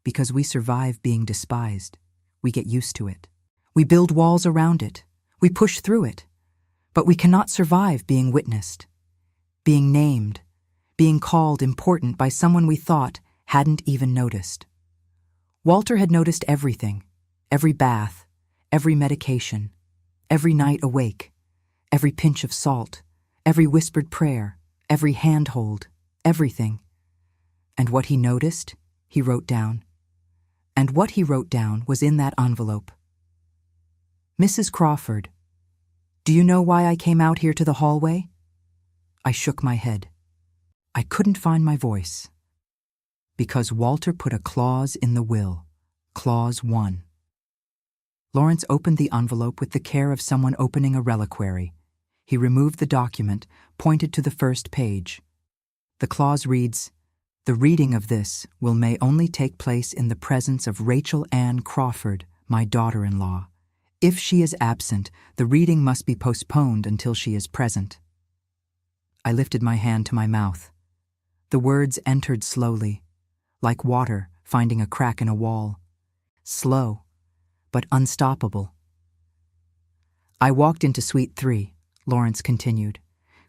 [SPEAKER 1] Because we survive being despised. We get used to it. We build walls around it. We push through it. But we cannot survive being witnessed, being named, being called important by someone we thought hadn't even noticed. Walter had noticed everything, every bath, every medication, every night awake, every pinch of salt, every whispered prayer, every handhold, everything. And what he noticed, he wrote down. And what he wrote down was in that envelope. Mrs. Crawford, do you know why I came out here to the hallway? I shook my head. I couldn't find my voice. Because Walter put a clause in the will, Clause 1. Lawrence opened the envelope with the care of someone opening a reliquary. He removed the document, pointed to the first page. The clause reads, "The reading of this may only take place in the presence of Rachel Ann Crawford, my daughter-in-law. If she is absent, the reading must be postponed until she is present." I lifted my hand to my mouth. The words entered slowly, like water finding a crack in a wall. Slow, but unstoppable. I walked into Suite 3, Lawrence continued.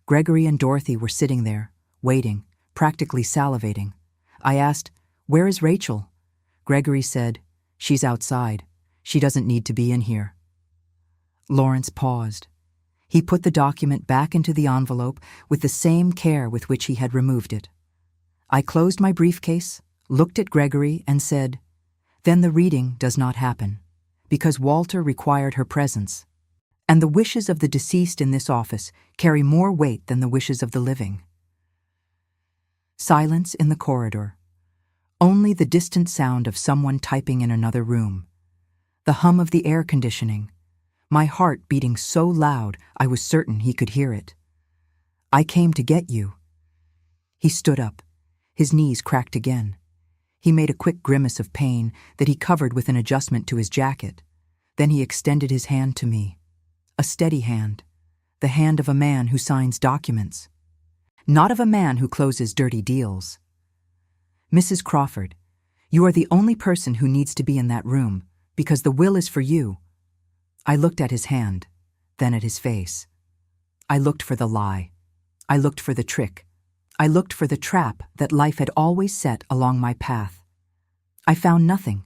[SPEAKER 1] Gregory and Dorothy were sitting there, waiting, practically salivating. I asked, "Where is Rachel?" Gregory said, "She's outside. She doesn't need to be in here." Lawrence paused. He put the document back into the envelope with the same care with which he had removed it. I closed my briefcase, looked at Gregory, and said, "Then the reading does not happen, because Walter required her presence. And the wishes of the deceased in this office carry more weight than the wishes of the living." Silence in the corridor. Only the distant sound of someone typing in another room. The hum of the air conditioning. My heart beating so loud I was certain he could hear it. "I came to get you." He stood up. His knees cracked again. He made a quick grimace of pain that he covered with an adjustment to his jacket. Then he extended his hand to me. A steady hand. The hand of a man who signs documents. Not of a man who closes dirty deals. "Mrs. Crawford, you are the only person who needs to be in that room, because the will is for you." I looked at his hand, then at his face. I looked for the lie. I looked for the trick. I looked for the trap that life had always set along my path. I found nothing.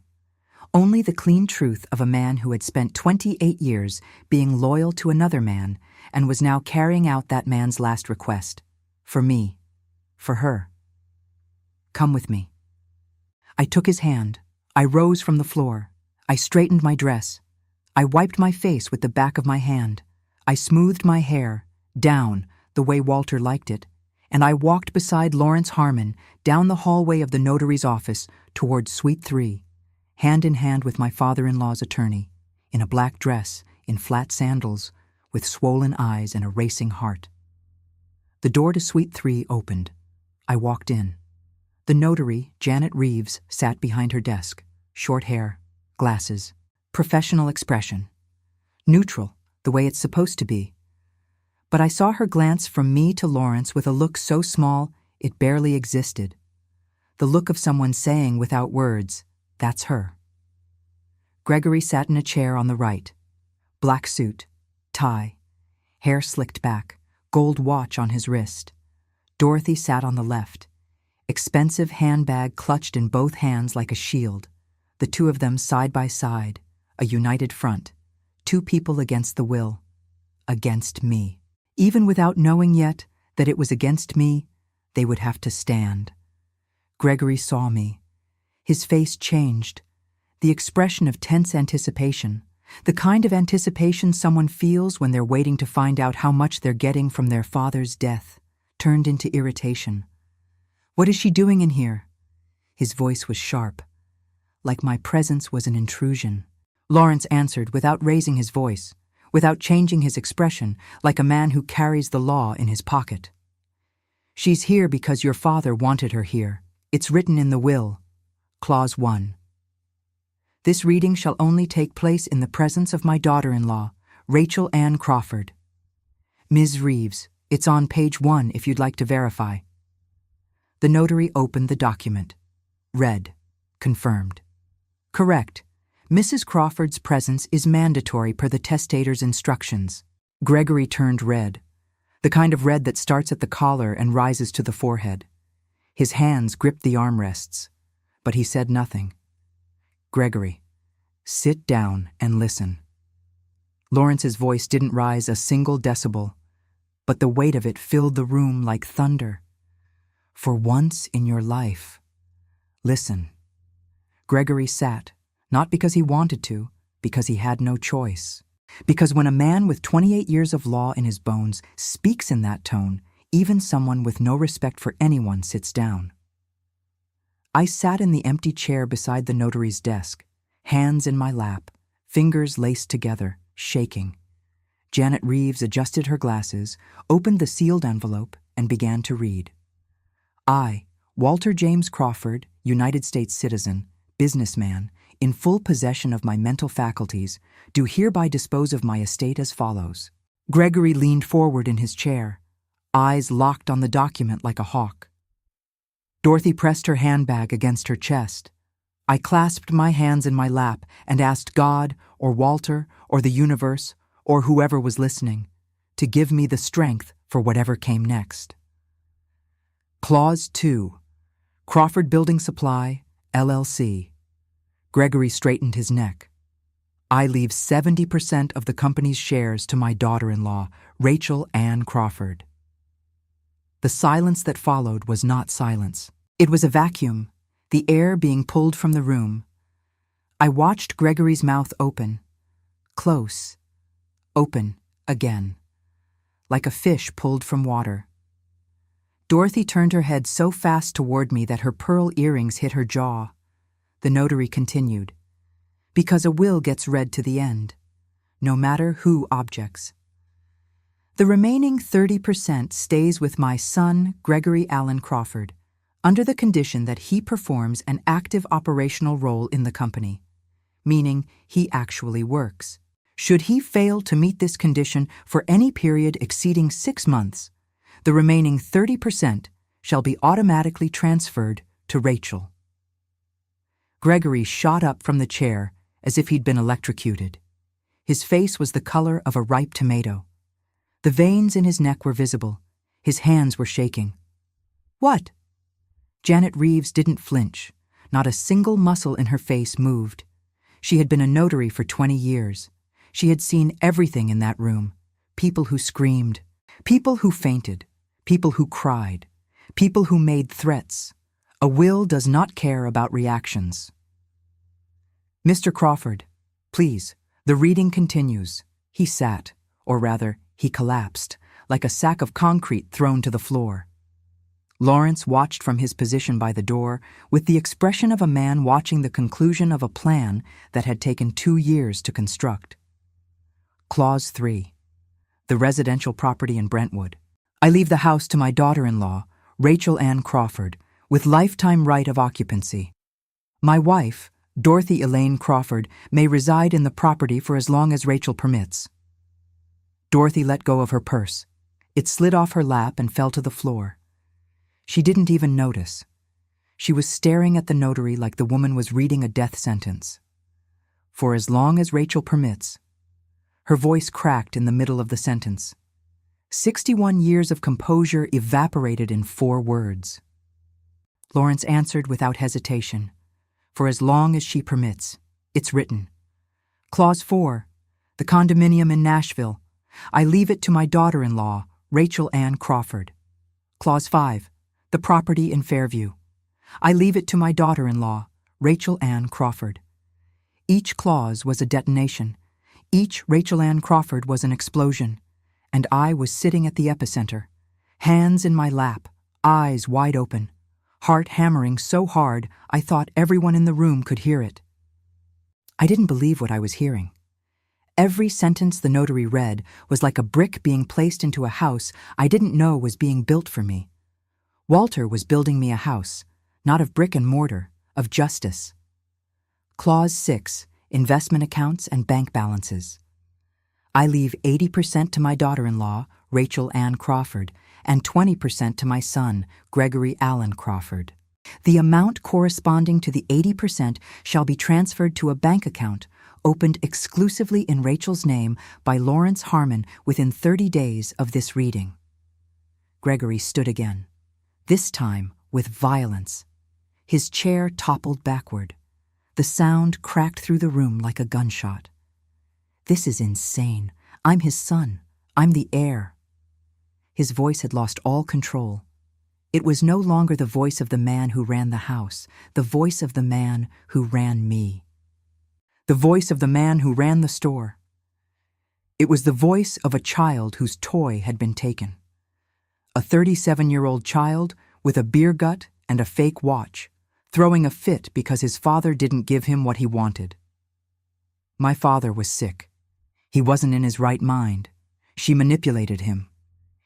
[SPEAKER 1] Only the clean truth of a man who had spent 28 years being loyal to another man and was now carrying out that man's last request. For me. For her. "Come with me." I took his hand. I rose from the floor. I straightened my dress. I wiped my face with the back of my hand. I smoothed my hair, down, the way Walter liked it, and I walked beside Lawrence Harmon down the hallway of the notary's office towards Suite 3, hand in hand with my father-in-law's attorney, in a black dress, in flat sandals, with swollen eyes and a racing heart. The door to Suite 3 opened. I walked in. The notary, Janet Reeves, sat behind her desk, short hair, glasses, professional expression. Neutral, the way it's supposed to be. But I saw her glance from me to Lawrence with a look so small it barely existed. The look of someone saying without words, "That's her." Gregory sat in a chair on the right. Black suit, tie, hair slicked back, gold watch on his wrist. Dorothy sat on the left, expensive handbag clutched in both hands like a shield. The two of them side by side, a united front, two people against the will, against me. Even without knowing yet that it was against me, they would have to stand. Gregory saw me. His face changed. The expression of tense anticipation, the kind of anticipation someone feels when they're waiting to find out how much they're getting from their father's death, turned into irritation. "What is she doing in here?" His voice was sharp, like my presence was an intrusion. Lawrence answered without raising his voice, without changing his expression, like a man who carries the law in his pocket. "She's here because your father wanted her here. It's written in the will. Clause 1. This reading shall only take place in the presence of my daughter-in-law, Rachel Ann Crawford. Ms. Reeves, it's on page 1 if you'd like to verify." The notary opened the document. Read. Confirmed. "Correct. Mrs. Crawford's presence is mandatory per the testator's instructions. Gregory turned red, the kind of red that starts at the collar and rises to the forehead. His hands gripped the armrests, but he said nothing. Gregory, sit down and listen. Lawrence's voice didn't rise a single decibel, but the weight of it filled the room like thunder. For once in your life, listen. Gregory sat, not because he wanted to, because he had no choice. Because when a man with 28 years of law in his bones speaks in that tone, even someone with no respect for anyone sits down. I sat in the empty chair beside the notary's desk, hands in my lap, fingers laced together, shaking. Janet Reeves adjusted her glasses, opened the sealed envelope, and began to read. I, Walter James Crawford, United States citizen, businessman, in full possession of my mental faculties, do hereby dispose of my estate as follows. Gregory leaned forward in his chair, eyes locked on the document like a hawk. Dorothy pressed her handbag against her chest. I clasped my hands in my lap and asked God, or Walter, or the universe, or whoever was listening, to give me the strength for whatever came next. Clause 2. Crawford Building Supply, LLC. Gregory straightened his neck. I leave 70% of the company's shares to my daughter-in-law, Rachel Ann Crawford. The silence that followed was not silence. It was a vacuum, the air being pulled from the room. I watched Gregory's mouth open, close, open again, like a fish pulled from water. Dorothy turned her head so fast toward me that her pearl earrings hit her jaw. The notary continued, because a will gets read to the end, no matter who objects. The remaining 30% stays with my son, Gregory Allen Crawford, under the condition that he performs an active operational role in the company, meaning he actually works. Should he fail to meet this condition for any period exceeding 6 months, the remaining 30% shall be automatically transferred to Rachel. Gregory shot up from the chair as if he'd been electrocuted. His face was the color of a ripe tomato. The veins in his neck were visible. His hands were shaking. What? Janet Reeves didn't flinch. Not a single muscle in her face moved. She had been a notary for 20 years. She had seen everything in that room. People who screamed, people who fainted, people who cried, people who made threats. A will does not care about reactions. Mr. Crawford, please, the reading continues. He sat, or rather, he collapsed, like a sack of concrete thrown to the floor. Lawrence watched from his position by the door with the expression of a man watching the conclusion of a plan that had taken 2 years to construct. Clause 3. The residential property in Brentwood. I leave the house to my daughter-in-law, Rachel Ann Crawford, with lifetime right of occupancy. My wife, Dorothy Elaine Crawford, may reside in the property for as long as Rachel permits. Dorothy let go of her purse. It slid off her lap and fell to the floor. She didn't even notice. She was staring at the notary like the woman was reading a death sentence. For as long as Rachel permits. Her voice cracked in the middle of the sentence. 61 years of composure evaporated in 4 words. Lawrence answered without hesitation. For as long as she permits. It's written. Clause 4. The condominium in Nashville. I leave it to my daughter-in-law, Rachel Ann Crawford. Clause 5. The property in Fairview. I leave it to my daughter-in-law, Rachel Ann Crawford. Each clause was a detonation. Each Rachel Ann Crawford was an explosion. And I was sitting at the epicenter, hands in my lap, eyes wide open, heart hammering so hard I thought everyone in the room could hear it. I didn't believe what I was hearing. Every sentence the notary read was like a brick being placed into a house I didn't know was being built for me. Walter was building me a house, not of brick and mortar, of justice. Clause 6, investment accounts and bank balances. I leave 80% to my daughter-in-law, Rachel Ann Crawford, and 20% to my son, Gregory Allen Crawford. The amount corresponding to the 80% shall be transferred to a bank account opened exclusively in Rachel's name by Lawrence Harmon within 30 days of this reading. Gregory stood again, this time with violence. His chair toppled backward. The sound cracked through the room like a gunshot. "This is insane. I'm his son. I'm the heir." His voice had lost all control. It was no longer the voice of the man who ran the house, the voice of the man who ran me. The voice of the man who ran the store. It was the voice of a child whose toy had been taken. A 37-year-old child with a beer gut and a fake watch, throwing a fit because his father didn't give him what he wanted. My father was sick. He wasn't in his right mind. She manipulated him.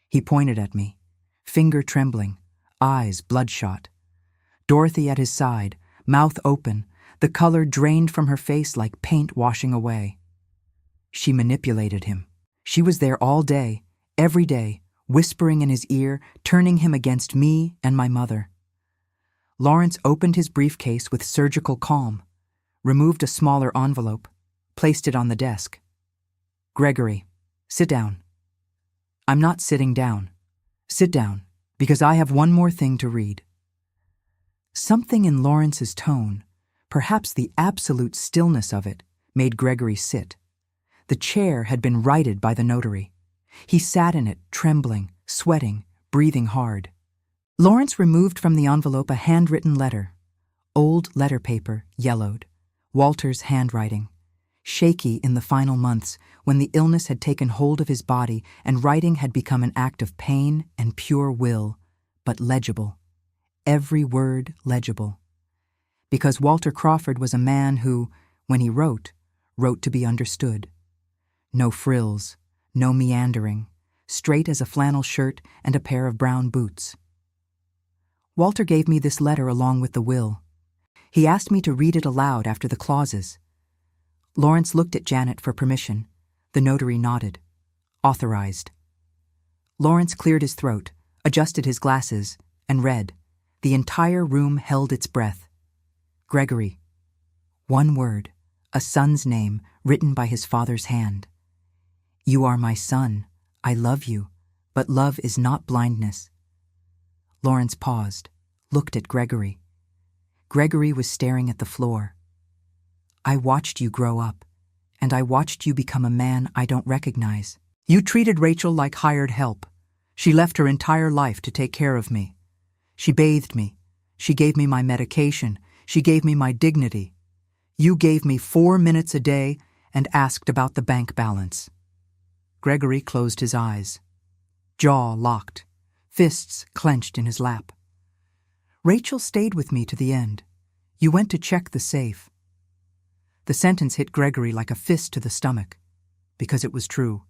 [SPEAKER 1] He pointed at me, finger trembling, eyes bloodshot. Dorothy at his side, mouth open, the color drained from her face like paint washing away. She manipulated him. She was there all day, every day, whispering in his ear, turning him against me and my mother. Lawrence opened his briefcase with surgical calm, removed a smaller envelope, placed it on the desk. "Gregory, sit down." "I'm not sitting down. Sit down, because I have one more thing to read." Something in Lawrence's tone, perhaps the absolute stillness of it, made Gregory sit. The chair had been righted by the notary. He sat in it, trembling, sweating, breathing hard. Lawrence removed from the envelope a handwritten letter. Old letter paper, yellowed. Walter's handwriting. Shaky in the final months, when the illness had taken hold of his body and writing had become an act of pain and pure will, but legible. Every word legible. Because Walter Crawford was a man who, when he wrote to be understood. No frills, no meandering, straight as a flannel shirt and a pair of brown boots. Walter gave me this letter along with the will. He asked me to read it aloud after the clauses. Lawrence looked at Janet for permission. The notary nodded. Authorized. Lawrence cleared his throat, adjusted his glasses, and read. The entire room held its breath. Gregory. One word, a son's name written by his father's hand. You are my son. I love you, but love is not blindness. Lawrence paused, looked at Gregory. Gregory was staring at the floor. I watched you grow up, and I watched you become a man I don't recognize. You treated Rachel like hired help. She left her entire life to take care of me. She bathed me. She gave me my medication. She gave me my dignity. You gave me 4 minutes a day and asked about the bank balance. Gregory closed his eyes. Jaw locked, fists clenched in his lap. Rachel stayed with me to the end. You went to check the safe. The sentence hit Gregory like a fist to the stomach, because it was true,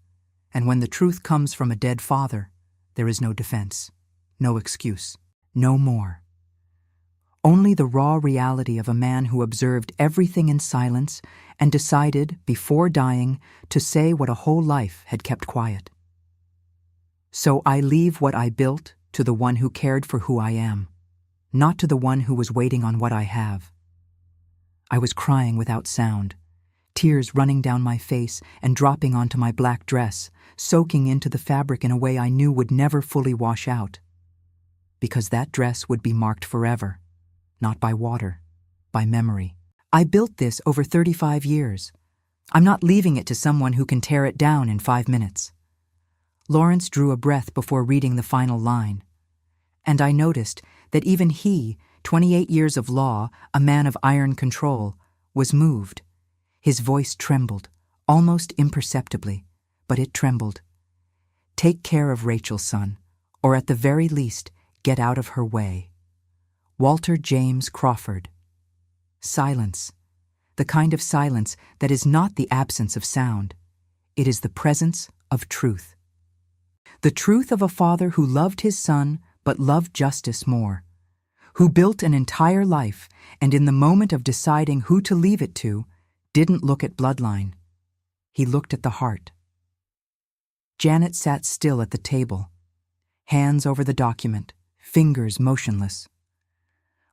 [SPEAKER 1] and when the truth comes from a dead father, there is no defense, no excuse, no more. Only the raw reality of a man who observed everything in silence and decided, before dying, to say what a whole life had kept quiet. So I leave what I built to the one who cared for who I am, not to the one who was waiting on what I have. I was crying without sound, tears running down my face and dropping onto my black dress, soaking into the fabric in a way I knew would never fully wash out. Because that dress would be marked forever, not by water, by memory. I built this over 35 years. I'm not leaving it to someone who can tear it down in 5 minutes. Lawrence drew a breath before reading the final line. And I noticed that even he, 28 years of law, a man of iron control, was moved. His voice trembled, almost imperceptibly, but it trembled. Take care of Rachel, son, or at the very least, get out of her way. Walter James Crawford. Silence. The kind of silence that is not the absence of sound. It is the presence of truth. The truth of a father who loved his son but loved justice more. Who built an entire life and in the moment of deciding who to leave it to, didn't look at bloodline. He looked at the heart. Janet sat still at the table, hands over the document, fingers motionless.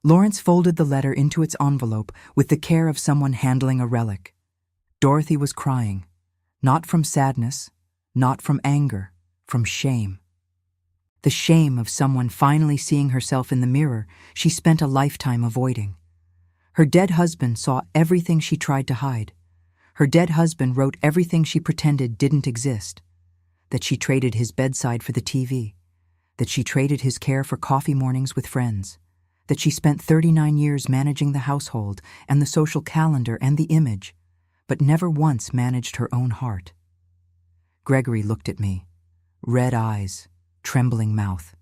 [SPEAKER 1] Lawrence folded the letter into its envelope with the care of someone handling a relic. Dorothy was crying, not from sadness, not from anger, from shame. The shame of someone finally seeing herself in the mirror she spent a lifetime avoiding. Her dead husband saw everything she tried to hide. Her dead husband wrote everything she pretended didn't exist. That she traded his bedside for the TV. That she traded his care for coffee mornings with friends. That she spent 39 years managing the household and the social calendar and the image, but never once managed her own heart. Gregory looked at me, red eyes, trembling mouth.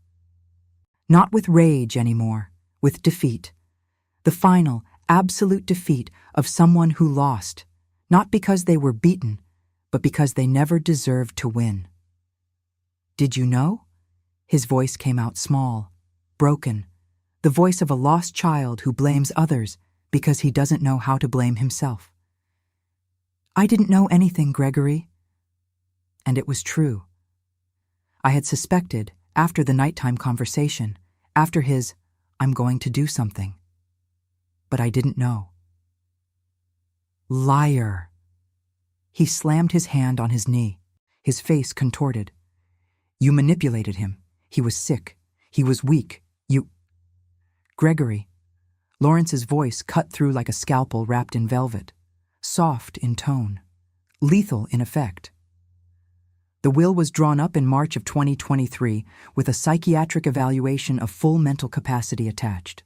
[SPEAKER 1] Not with rage anymore, with defeat. The final, absolute defeat of someone who lost, not because they were beaten, but because they never deserved to win. Did you know? His voice came out small, broken, the voice of a lost child who blames others because he doesn't know how to blame himself. I didn't know anything, Gregory. And it was true. I had suspected, after the nighttime conversation, after his, "I'm going to do something." But I didn't know. Liar. He slammed his hand on his knee, his face contorted. You manipulated him. He was sick. He was weak. You... Gregory. Lawrence's voice cut through like a scalpel wrapped in velvet, soft in tone, lethal in effect. The will was drawn up in March of 2023 with a psychiatric evaluation of full mental capacity attached.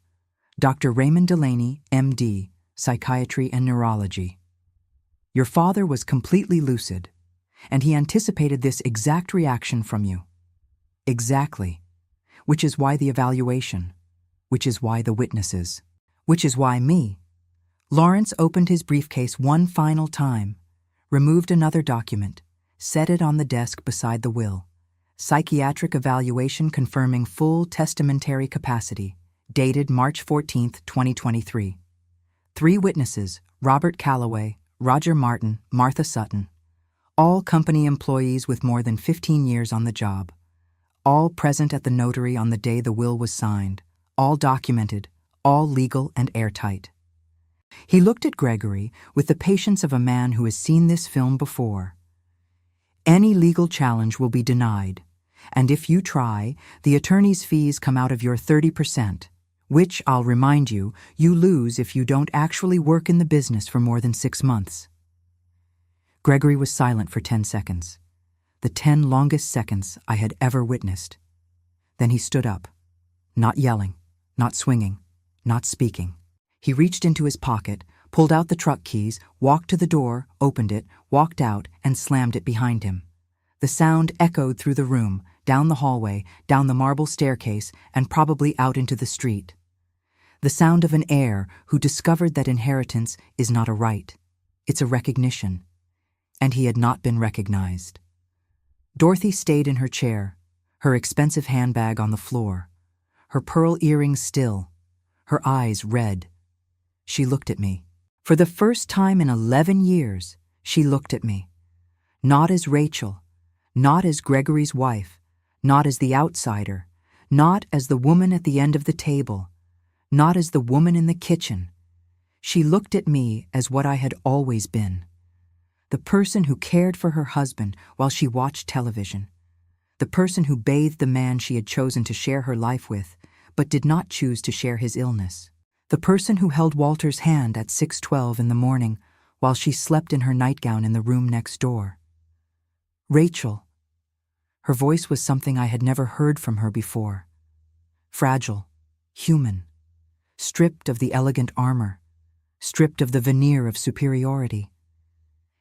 [SPEAKER 1] Dr. Raymond Delaney, M.D., Psychiatry and Neurology. Your father was completely lucid, and he anticipated this exact reaction from you. Exactly. Which is why the evaluation. Which is why the witnesses. Which is why me. Lawrence opened his briefcase one final time, removed another document, set it on the desk beside the will. Psychiatric evaluation confirming full testamentary capacity, dated March 14, 2023. 3 witnesses, Robert Calloway, Roger Martin, Martha Sutton. All company employees with more than 15 years on the job. All present at the notary on the day the will was signed. All documented, all legal and airtight. He looked at Gregory with the patience of a man who has seen this film before. Any legal challenge will be denied, and if you try, the attorney's fees come out of your 30%, which, I'll remind you, you lose if you don't actually work in the business for more than 6 months. Gregory was silent for 10 seconds, the 10 longest seconds I had ever witnessed. Then he stood up, not yelling, not swinging, not speaking. He reached into his pocket, pulled out the truck keys, walked to the door, opened it, walked out, and slammed it behind him. The sound echoed through the room, down the hallway, down the marble staircase, and probably out into the street. The sound of an heir who discovered that inheritance is not a right. It's a recognition. And he had not been recognized. Dorothy stayed in her chair, her expensive handbag on the floor, her pearl earrings still, her eyes red. She looked at me. For the first time in 11 years, she looked at me. Not as Rachel, not as Gregory's wife, not as the outsider, not as the woman at the end of the table, not as the woman in the kitchen. She looked at me as what I had always been. The person who cared for her husband while she watched television. The person who bathed the man she had chosen to share her life with, but did not choose to share his illness. The person who held Walter's hand at 6:12 in the morning while she slept in her nightgown in the room next door. Rachel. Her voice was something I had never heard from her before. Fragile, human, stripped of the elegant armor, stripped of the veneer of superiority.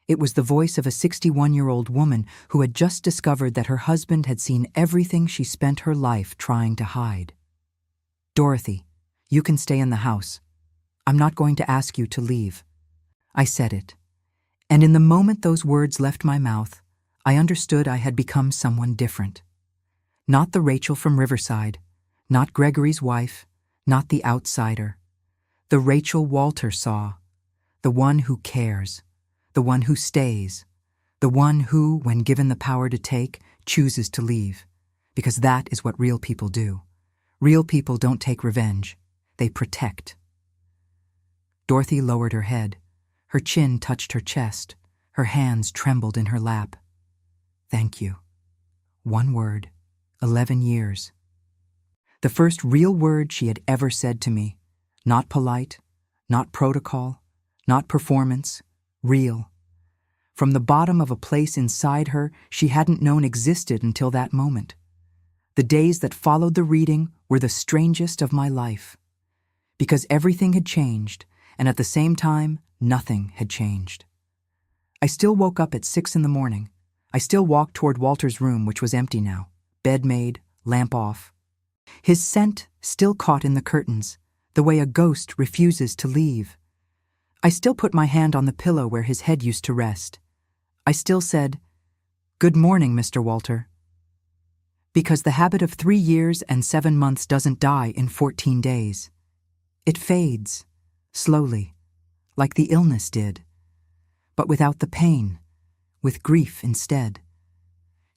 [SPEAKER 1] It was the voice of a 61-year-old woman who had just discovered that her husband had seen everything she spent her life trying to hide. Dorothy, you can stay in the house. I'm not going to ask you to leave. I said it. And in the moment those words left my mouth, I understood I had become someone different. Not the Rachel from Riverside, not Gregory's wife, not the outsider. The Rachel Walter saw, the one who cares, the one who stays, the one who, when given the power to take, chooses to leave, because that is what real people do. Real people don't take revenge. They protect. Dorothy lowered her head. Her chin touched her chest. Her hands trembled in her lap. Thank you. One word. 11 years. The first real word she had ever said to me. Not polite, not protocol, not performance, real. From the bottom of a place inside her she hadn't known existed until that moment. The days that followed the reading were the strangest of my life. Because everything had changed, and at the same time, nothing had changed. I still woke up at 6 in the morning. I still walked toward Walter's room, which was empty now. Bed made, lamp off. His scent still caught in the curtains, the way a ghost refuses to leave. I still put my hand on the pillow where his head used to rest. I still said, "Good morning, Mr. Walter." Because the habit of 3 years and 7 months doesn't die in 14 days. It fades, slowly, like the illness did, but without the pain, with grief instead.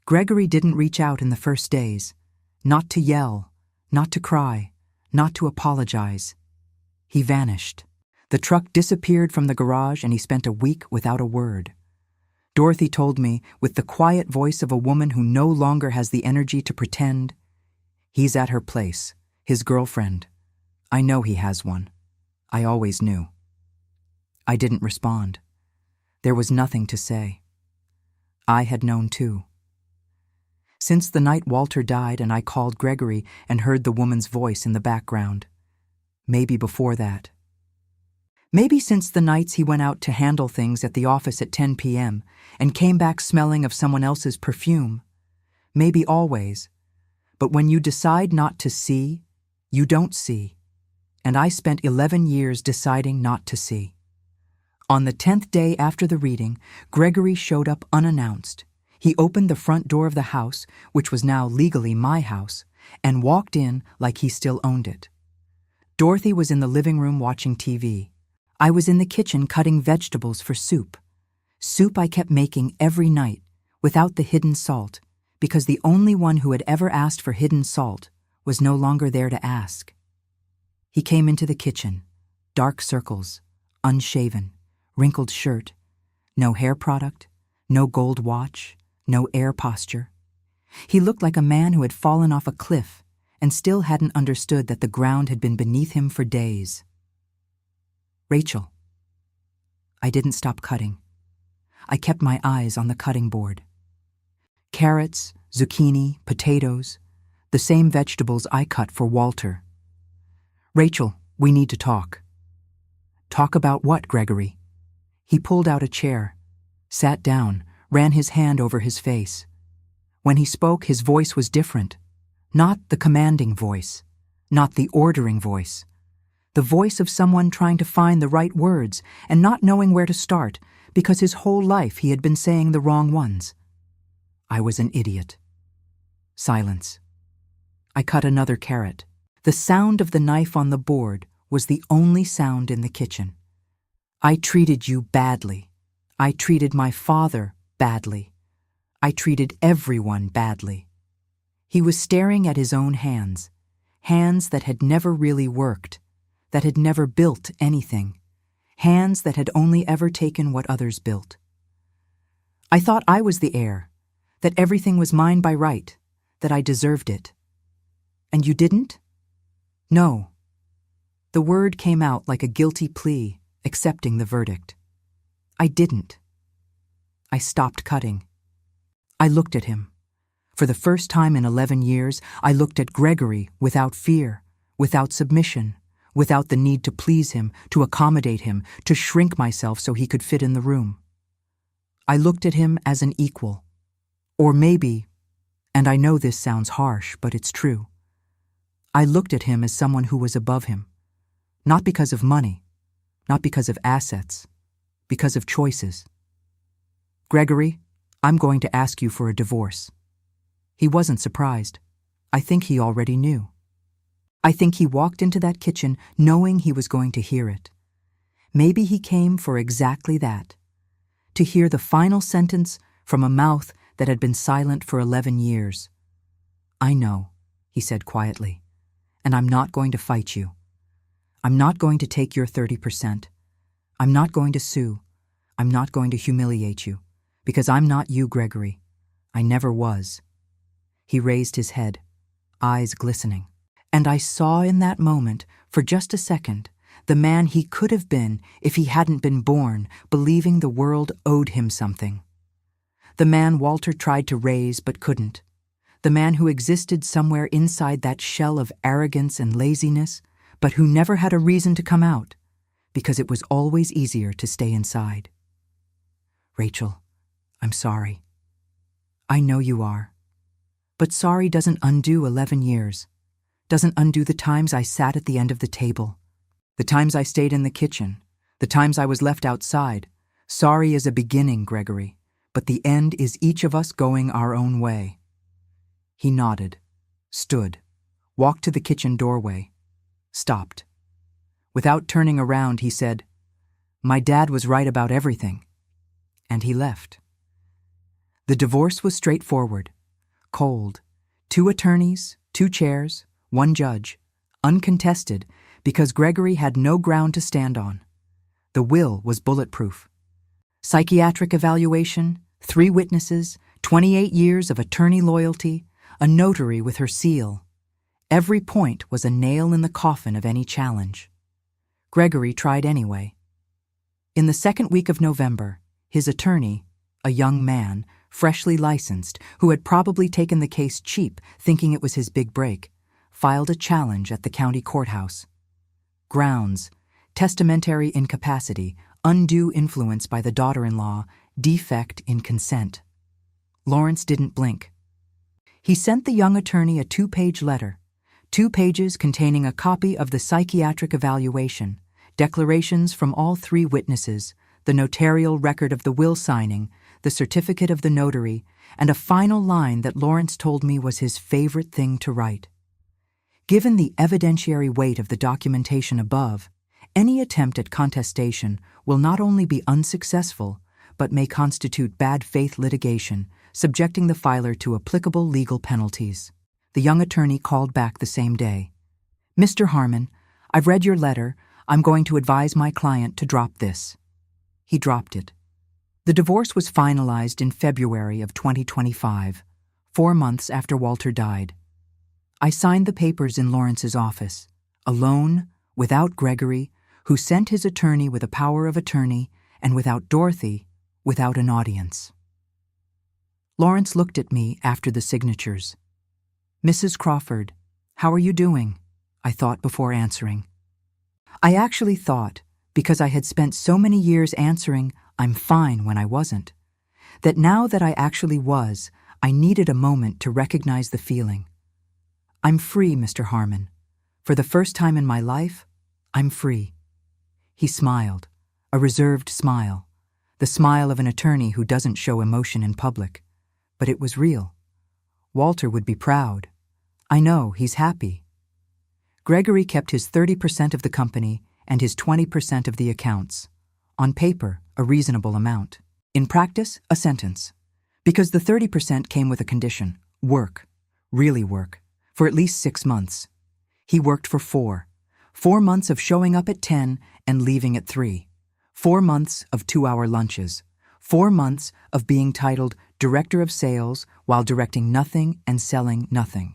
[SPEAKER 1] Gregory didn't reach out in the first days, not to yell, not to cry, not to apologize. He vanished. The truck disappeared from the garage and he spent a week without a word. Dorothy told me, with the quiet voice of a woman who no longer has the energy to pretend, "He's at her place, his girlfriend. I know he has one. I always knew." I didn't respond. There was nothing to say. I had known too. Since the night Walter died and I called Gregory and heard the woman's voice in the background. Maybe before that. Maybe since the nights he went out to handle things at the office at 10 p.m. and came back smelling of someone else's perfume. Maybe always. But when you decide not to see, you don't see. And I spent 11 years deciding not to see. On the 10th day after the reading, Gregory showed up unannounced. He opened the front door of the house, which was now legally my house, and walked in like he still owned it. Dorothy was in the living room watching TV. I was in the kitchen cutting vegetables for soup. Soup I kept making every night, without the hidden salt, because the only one who had ever asked for hidden salt was no longer there to ask. He came into the kitchen, dark circles, unshaven, wrinkled shirt, no hair product, no gold watch, no air posture. He looked like a man who had fallen off a cliff and still hadn't understood that the ground had been beneath him for days. "Rachel." I didn't stop cutting. I kept my eyes on the cutting board. Carrots, zucchini, potatoes, the same vegetables I cut for Walter. "Rachel, we need to talk." "Talk about what, Gregory?" He pulled out a chair, sat down, ran his hand over his face. When he spoke, his voice was different. Not the commanding voice, not the ordering voice. The voice of someone trying to find the right words and not knowing where to start because his whole life he had been saying the wrong ones. I was an idiot. Silence. I cut another carrot. The sound of the knife on the board was the only sound in the kitchen. "I treated you badly. I treated my father badly. I treated everyone badly." He was staring at his own hands, hands that had never really worked, that had never built anything, hands that had only ever taken what others built. I thought I was the heir, that everything was mine by right, that I deserved it. "And you didn't?" "No." The word came out like a guilty plea, accepting the verdict. "I didn't." I stopped cutting. I looked at him. For the first time in 11 years, I looked at Gregory without fear, without submission, without the need to please him, to accommodate him, to shrink myself so he could fit in the room. I looked at him as an equal. Or maybe, and I know this sounds harsh, but it's true, I looked at him as someone who was above him. Not because of money, not because of assets, because of choices. "Gregory, I'm going to ask you for a divorce." He wasn't surprised. I think he already knew. I think he walked into that kitchen knowing he was going to hear it. Maybe he came for exactly that, to hear the final sentence from a mouth that had been silent for 11 years. "I know," he said quietly, "and I'm not going to fight you. I'm not going to take your 30%. I'm not going to sue. I'm not going to humiliate you, because I'm not you, Gregory. I never was. He raised his head, eyes glistening. And I saw in that moment, for just a second, the man he could have been if he hadn't been born, believing the world owed him something. The man Walter tried to raise but couldn't. The man who existed somewhere inside that shell of arrogance and laziness, but who never had a reason to come out, because it was always easier to stay inside. Rachel, I'm sorry. I know you are. But sorry doesn't undo 11 years. Doesn't undo the times I sat at the end of the table, the times I stayed in the kitchen, the times I was left outside. Sorry is a beginning, Gregory, but the end is each of us going our own way. He nodded, stood, walked to the kitchen doorway, stopped. Without turning around, he said, "My dad was right about everything." And he left. The divorce was straightforward, cold. 2 attorneys, 2 chairs, 1 judge, uncontested, because Gregory had no ground to stand on. The will was bulletproof. Psychiatric evaluation, 3 witnesses, 28 years of attorney loyalty, a notary with her seal. Every point was a nail in the coffin of any challenge. Gregory tried anyway. In the 2nd week of November, his attorney, a young man, freshly licensed, who had probably taken the case cheap, thinking it was his big break, filed a challenge at the county courthouse. Grounds: testamentary incapacity, undue influence by the daughter-in-law, defect in consent. Lawrence didn't blink. He sent the young attorney a 2-page letter, 2 pages containing a copy of the psychiatric evaluation, declarations from all 3 witnesses, the notarial record of the will signing, the certificate of the notary, and a final line that Lawrence told me was his favorite thing to write. Given the evidentiary weight of the documentation above, any attempt at contestation will not only be unsuccessful, but may constitute bad faith litigation, subjecting the filer to applicable legal penalties. The young attorney called back the same day. "Mr. Harmon, I've read your letter. I'm going to advise my client to drop this." He dropped it. The divorce was finalized in February of 2025, 4 months after Walter died. I signed the papers in Lawrence's office, alone, without Gregory, who sent his attorney with a power of attorney, and without Dorothy, without an audience. Lawrence looked at me after the signatures. "Mrs. Crawford, how are you doing?" I thought before answering. I actually thought, because I had spent so many years answering, "I'm fine," when I wasn't, that now that I actually was, I needed a moment to recognize the feeling. "I'm free, Mr. Harmon. For the first time in my life, I'm free." He smiled, a reserved smile, the smile of an attorney who doesn't show emotion in public. But it was real. Walter would be proud. I know, he's happy. Gregory kept his 30% of the company and his 20% of the accounts. On paper, a reasonable amount. In practice, a sentence. Because the 30% came with a condition: work, really work, for at least 6 months. He worked for 4. 4 months of showing up at 10 and leaving at 3. 4 months of 2-hour lunches. 4 months of being titled Director of Sales while directing nothing and selling nothing.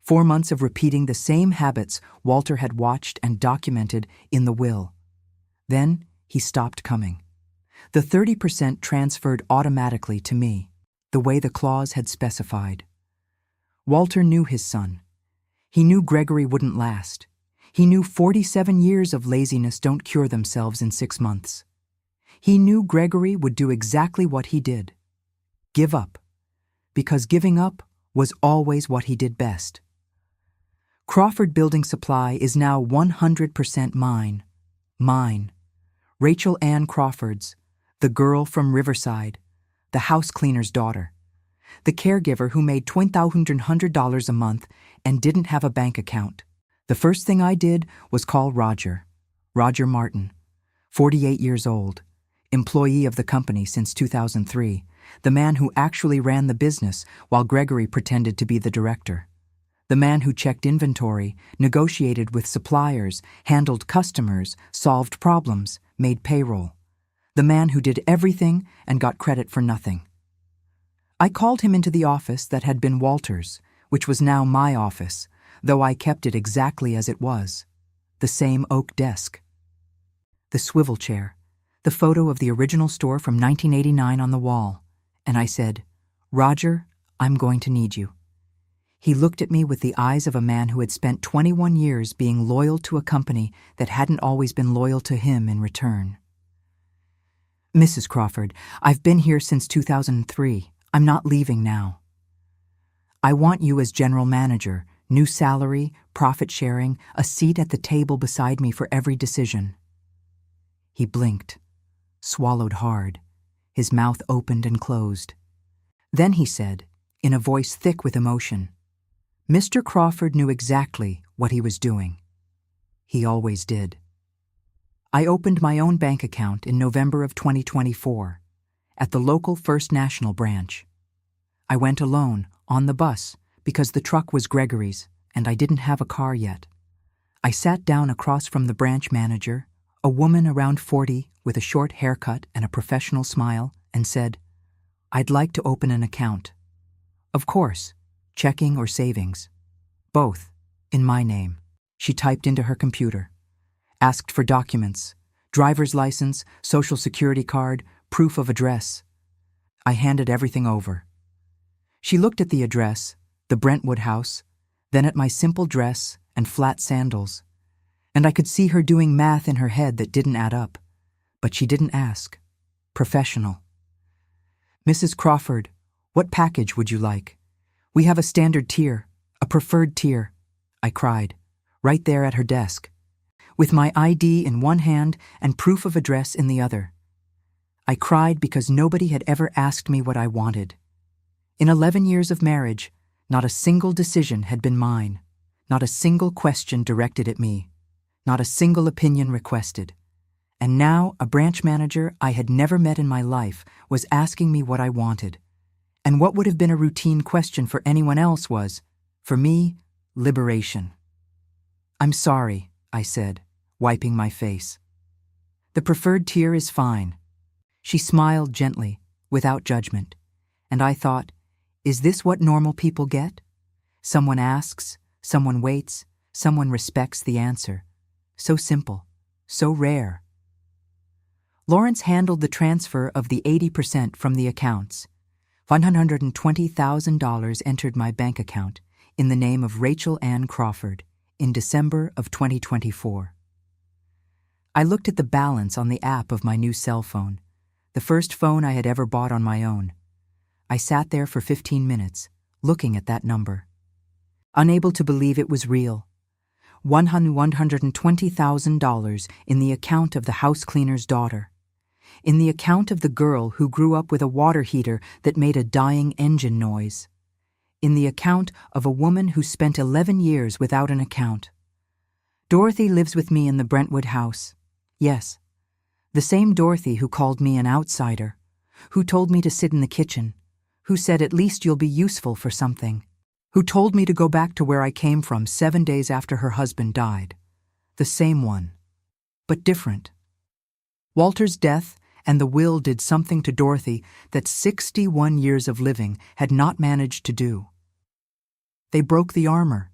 [SPEAKER 1] 4 months of repeating the same habits Walter had watched and documented in the will. Then he stopped coming. The 30% transferred automatically to me, the way the clause had specified. Walter knew his son. He knew Gregory wouldn't last. He knew 47 years of laziness don't cure themselves in 6 months. He knew Gregory would do exactly what he did. Give up. Because giving up was always what he did best. Crawford Building Supply is now 100% mine. Mine. Rachel Ann Crawford's, the girl from Riverside, the house cleaner's daughter, the caregiver who made $2,100 a month and didn't have a bank account. The first thing I did was call Roger Martin, 48 years old, employee of the company since 2003, the man who actually ran the business while Gregory pretended to be the director. The man who checked inventory, negotiated with suppliers, handled customers, solved problems, made payroll. The man who did everything and got credit for nothing. I called him into the office that had been Walter's, which was now my office, though I kept it exactly as it was. The same oak desk. The swivel chair. The photo of the original store from 1989 on the wall. And I said, "Roger, I'm going to need you." He looked at me with the eyes of a man who had spent 21 years being loyal to a company that hadn't always been loyal to him in return. "Mrs. Crawford, I've been here since 2003. I'm not leaving now. I want you as general manager, new salary, profit sharing, a seat at the table beside me for every decision." He blinked, swallowed hard. His mouth opened and closed. Then he said, in a voice thick with emotion, Mr. Crawford knew exactly what he was doing. He always did. I opened my own bank account in November of 2024 at the local First National branch. I went alone, on the bus, because the truck was Gregory's and I didn't have a car yet. I sat down across from the branch manager, a woman around 40 with a short haircut and a professional smile, and said, "I'd like to open an account. Of course, checking or savings. Both, in my name." She typed into her computer. Asked for documents, driver's license, social security card, proof of address. I handed everything over. She looked at the address, the Brentwood house, then at my simple dress and flat sandals, and I could see her doing math in her head that didn't add up. But she didn't ask. Professional. "Mrs. Crawford, what package would you like? We have a standard tier, a preferred tier," I cried, right there at her desk, with my ID in one hand and proof of address in the other. I cried because nobody had ever asked me what I wanted. In 11 years of marriage, not a single decision had been mine, not a single question directed at me, not a single opinion requested. And now a branch manager I had never met in my life was asking me what I wanted. And what would have been a routine question for anyone else was, for me, liberation. "I'm sorry," I said, wiping my face. "The preferred tier is fine." She smiled gently, without judgment, and I thought, is this what normal people get? Someone asks, someone waits, someone respects the answer. So simple, so rare. Lawrence handled the transfer of the 80% from the accounts. $120,000 entered my bank account in the name of Rachel Ann Crawford in December of 2024. I looked at the balance on the app of my new cell phone, the first phone I had ever bought on my own. I sat there for 15 minutes, looking at that number, unable to believe it was real. $120,000 in the account of the house cleaner's daughter, in the account of the girl who grew up with a water heater that made a dying engine noise, in the account of a woman who spent 11 years without an account. Dorothy lives with me in the Brentwood house. Yes, the same Dorothy who called me an outsider, who told me to sit in the kitchen, who said at least you'll be useful for something, who told me to go back to where I came from 7 days after her husband died. The same one, but different. Walter's death and the will did something to Dorothy that 61 years of living had not managed to do. They broke the armor.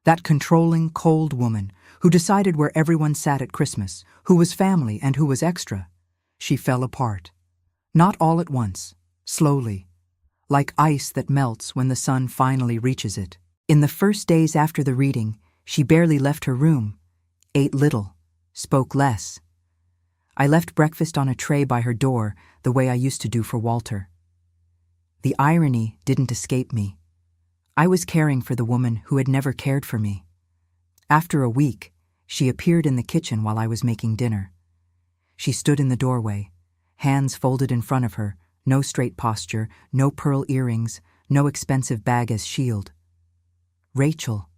[SPEAKER 1] That controlling, cold woman who decided where everyone sat at Christmas, who was family and who was extra. She fell apart. Not all at once, slowly, like ice that melts when the sun finally reaches it. In the first days after the reading, she barely left her room, ate little, spoke less. I left breakfast on a tray by her door the way I used to do for Walter. The irony didn't escape me. I was caring for the woman who had never cared for me. After a week, she appeared in the kitchen while I was making dinner. She stood in the doorway, hands folded in front of her, no straight posture, no pearl earrings, no expensive bag as shield. "Rachel."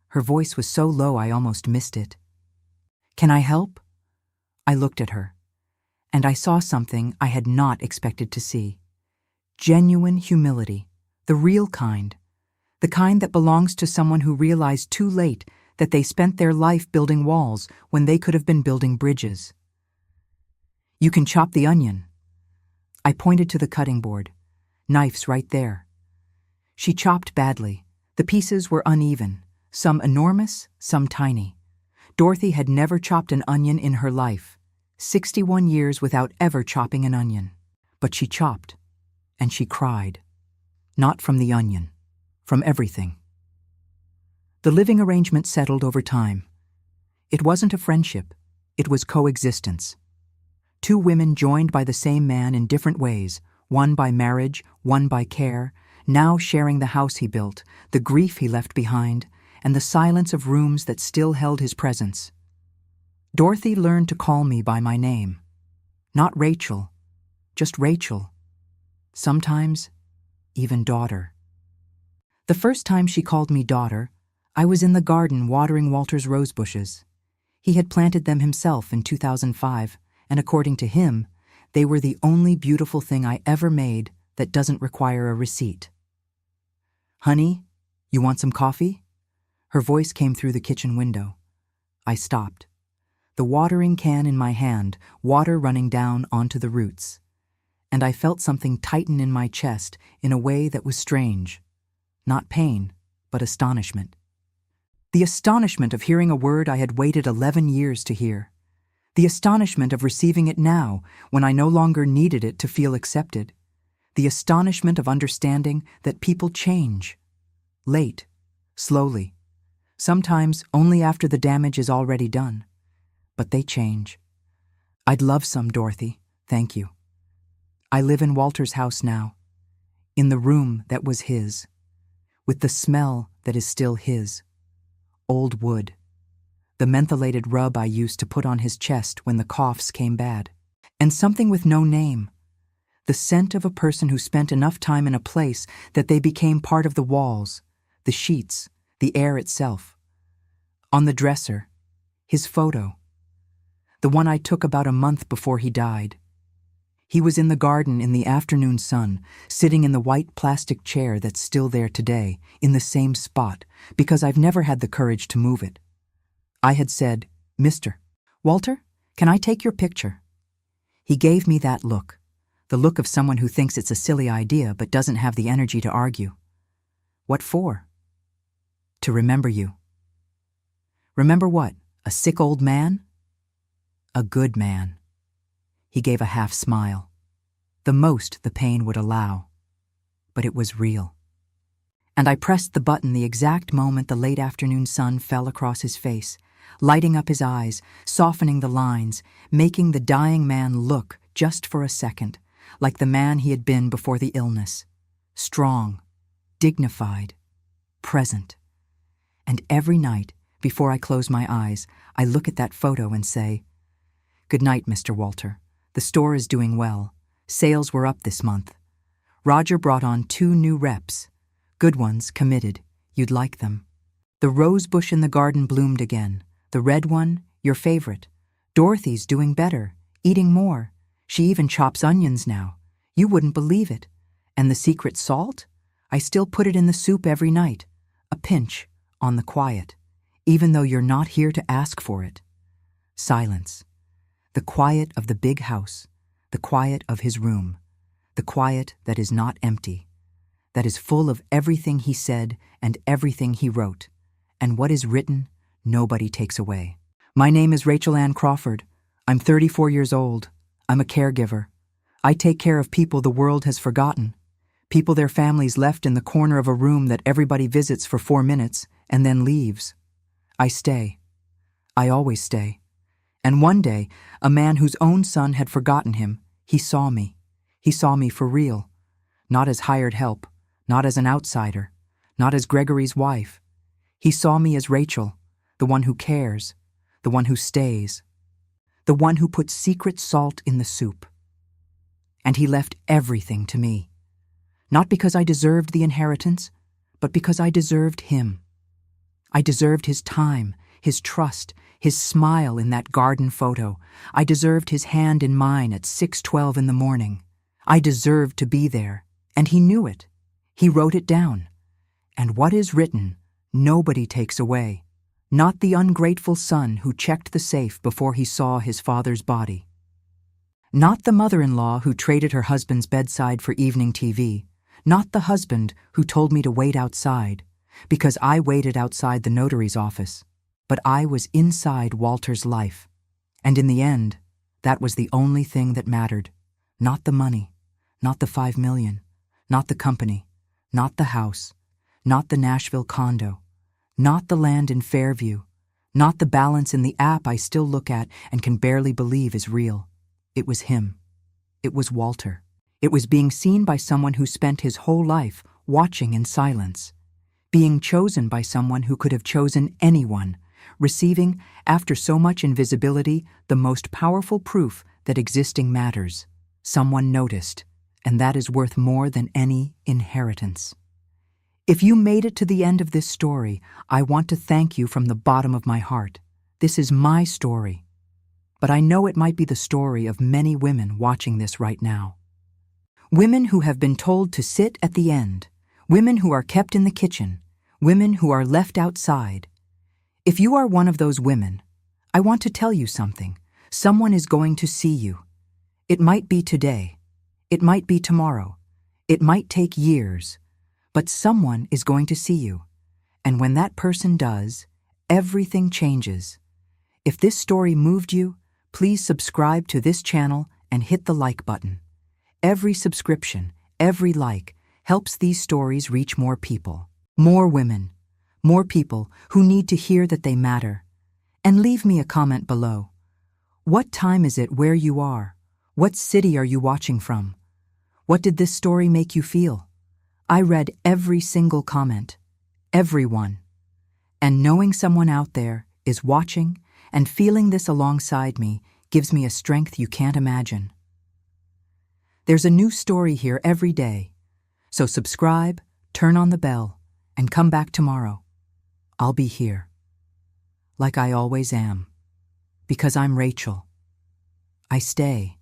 [SPEAKER 1] Her voice was so low I almost missed it. "Can I help?" I looked at her, and I saw something I had not expected to see. Genuine humility, the real kind. The kind that belongs to someone who realized too late that they spent their life building walls when they could have been building bridges. You can chop the onion. I pointed to the cutting board. Knife's right there. She chopped badly. The pieces were uneven, some enormous, some tiny. Dorothy had never chopped an onion in her life, 61 years without ever chopping an onion. But she chopped, and she cried. Not from the onion, from everything. The living arrangement settled over time. It wasn't a friendship, it was coexistence. Two women joined by the same man in different ways, one by marriage, one by care, now sharing the house he built, the grief he left behind, and the silence of rooms that still held his presence. Dorothy learned to call me by my name. Not Rachel, just Rachel. Sometimes, even daughter. The first time she called me daughter, I was in the garden watering Walter's rose bushes. He had planted them himself in 2005, and according to him, they were the only beautiful thing I ever made that doesn't require a receipt. Honey, you want some coffee? Her voice came through the kitchen window. I stopped. The watering can in my hand, water running down onto the roots. And I felt something tighten in my chest in a way that was strange. Not pain, but astonishment. The astonishment of hearing a word I had waited 11 years to hear. The astonishment of receiving it now, when I no longer needed it to feel accepted. The astonishment of understanding that people change. Late, slowly. Sometimes only after the damage is already done. But they change. I'd love some, Dorothy. Thank you. I live in Walter's house now. In the room that was his. With the smell that is still his. Old wood. The mentholated rub I used to put on his chest when the coughs came bad. And something with no name. The scent of a person who spent enough time in a place that they became part of the walls, the sheets, the air itself. On the dresser, his photo. The one I took about a month before he died. He was in the garden in the afternoon sun, sitting in the white plastic chair that's still there today, in the same spot, because I've never had the courage to move it. I had said, Mr. Walter, can I take your picture? He gave me that look, the look of someone who thinks it's a silly idea but doesn't have the energy to argue. What for? To remember you. Remember what? A sick old man? A good man. He gave a half smile. The most the pain would allow. But it was real. And I pressed the button the exact moment the late afternoon sun fell across his face, lighting up his eyes, softening the lines, making the dying man look, just for a second, like the man he had been before the illness. Strong, dignified, present. And every night, before I close my eyes, I look at that photo and say, Good night, Mr. Walter. The store is doing well. Sales were up this month. Roger brought on 2 new reps. Good ones, committed. You'd like them. The rose bush in the garden bloomed again. The red one, your favorite. Dorothy's doing better, eating more. She even chops onions now. You wouldn't believe it. And the secret salt? I still put it in the soup every night. A pinch, on the quiet. Even though you're not here to ask for it. Silence. The quiet of the big house, the quiet of his room, the quiet that is not empty, that is full of everything he said and everything he wrote, and what is written, nobody takes away. My name is Rachel Ann Crawford. I'm 34 years old. I'm a caregiver. I take care of people the world has forgotten, people their families left in the corner of a room that everybody visits for 4 minutes and then leaves. I stay. I always stay. And one day, a man whose own son had forgotten him, he saw me. He saw me for real. Not as hired help, not as an outsider, not as Gregory's wife. He saw me as Rachel, the one who cares, the one who stays, the one who puts secret salt in the soup. And he left everything to me. Not because I deserved the inheritance, but because I deserved him. I deserved his time, his trust, his smile in that garden photo. I deserved his hand in mine at 6:12 in the morning. I deserved to be there, and he knew it. He wrote it down. And what is written, nobody takes away. Not the ungrateful son who checked the safe before he saw his father's body. Not the mother-in-law who traded her husband's bedside for evening TV. Not the husband who told me to wait outside, because I waited outside the notary's office. But I was inside Walter's life. And in the end, that was the only thing that mattered. Not the money, not the $5 million, not the company, not the house, not the Nashville condo, not the land in Fairview, not the balance in the app I still look at and can barely believe is real. It was him. It was Walter. It was being seen by someone who spent his whole life watching in silence, being chosen by someone who could have chosen anyone, receiving, after so much invisibility, the most powerful proof that existing matters. Someone noticed, and that is worth more than any inheritance. If you made it to the end of this story, I want to thank you from the bottom of my heart. This is my story. But I know it might be the story of many women watching this right now. Women who have been told to sit at the end, women who are kept in the kitchen, women who are left outside. If you are one of those women, I want to tell you something. Someone is going to see you. It might be today. It might be tomorrow. It might take years. But someone is going to see you. And when that person does, everything changes. If this story moved you, please subscribe to this channel and hit the like button. Every subscription, every like, helps these stories reach more people. More women, more people who need to hear that they matter. And leave me a comment below. What time is it where you are? What city are you watching from? What did this story make you feel? I read every single comment. Everyone. And knowing someone out there is watching and feeling this alongside me gives me a strength you can't imagine. There's a new story here every day. So subscribe, turn on the bell, and come back tomorrow. I'll be here. Like I always am. Because I'm Rachel. I stay.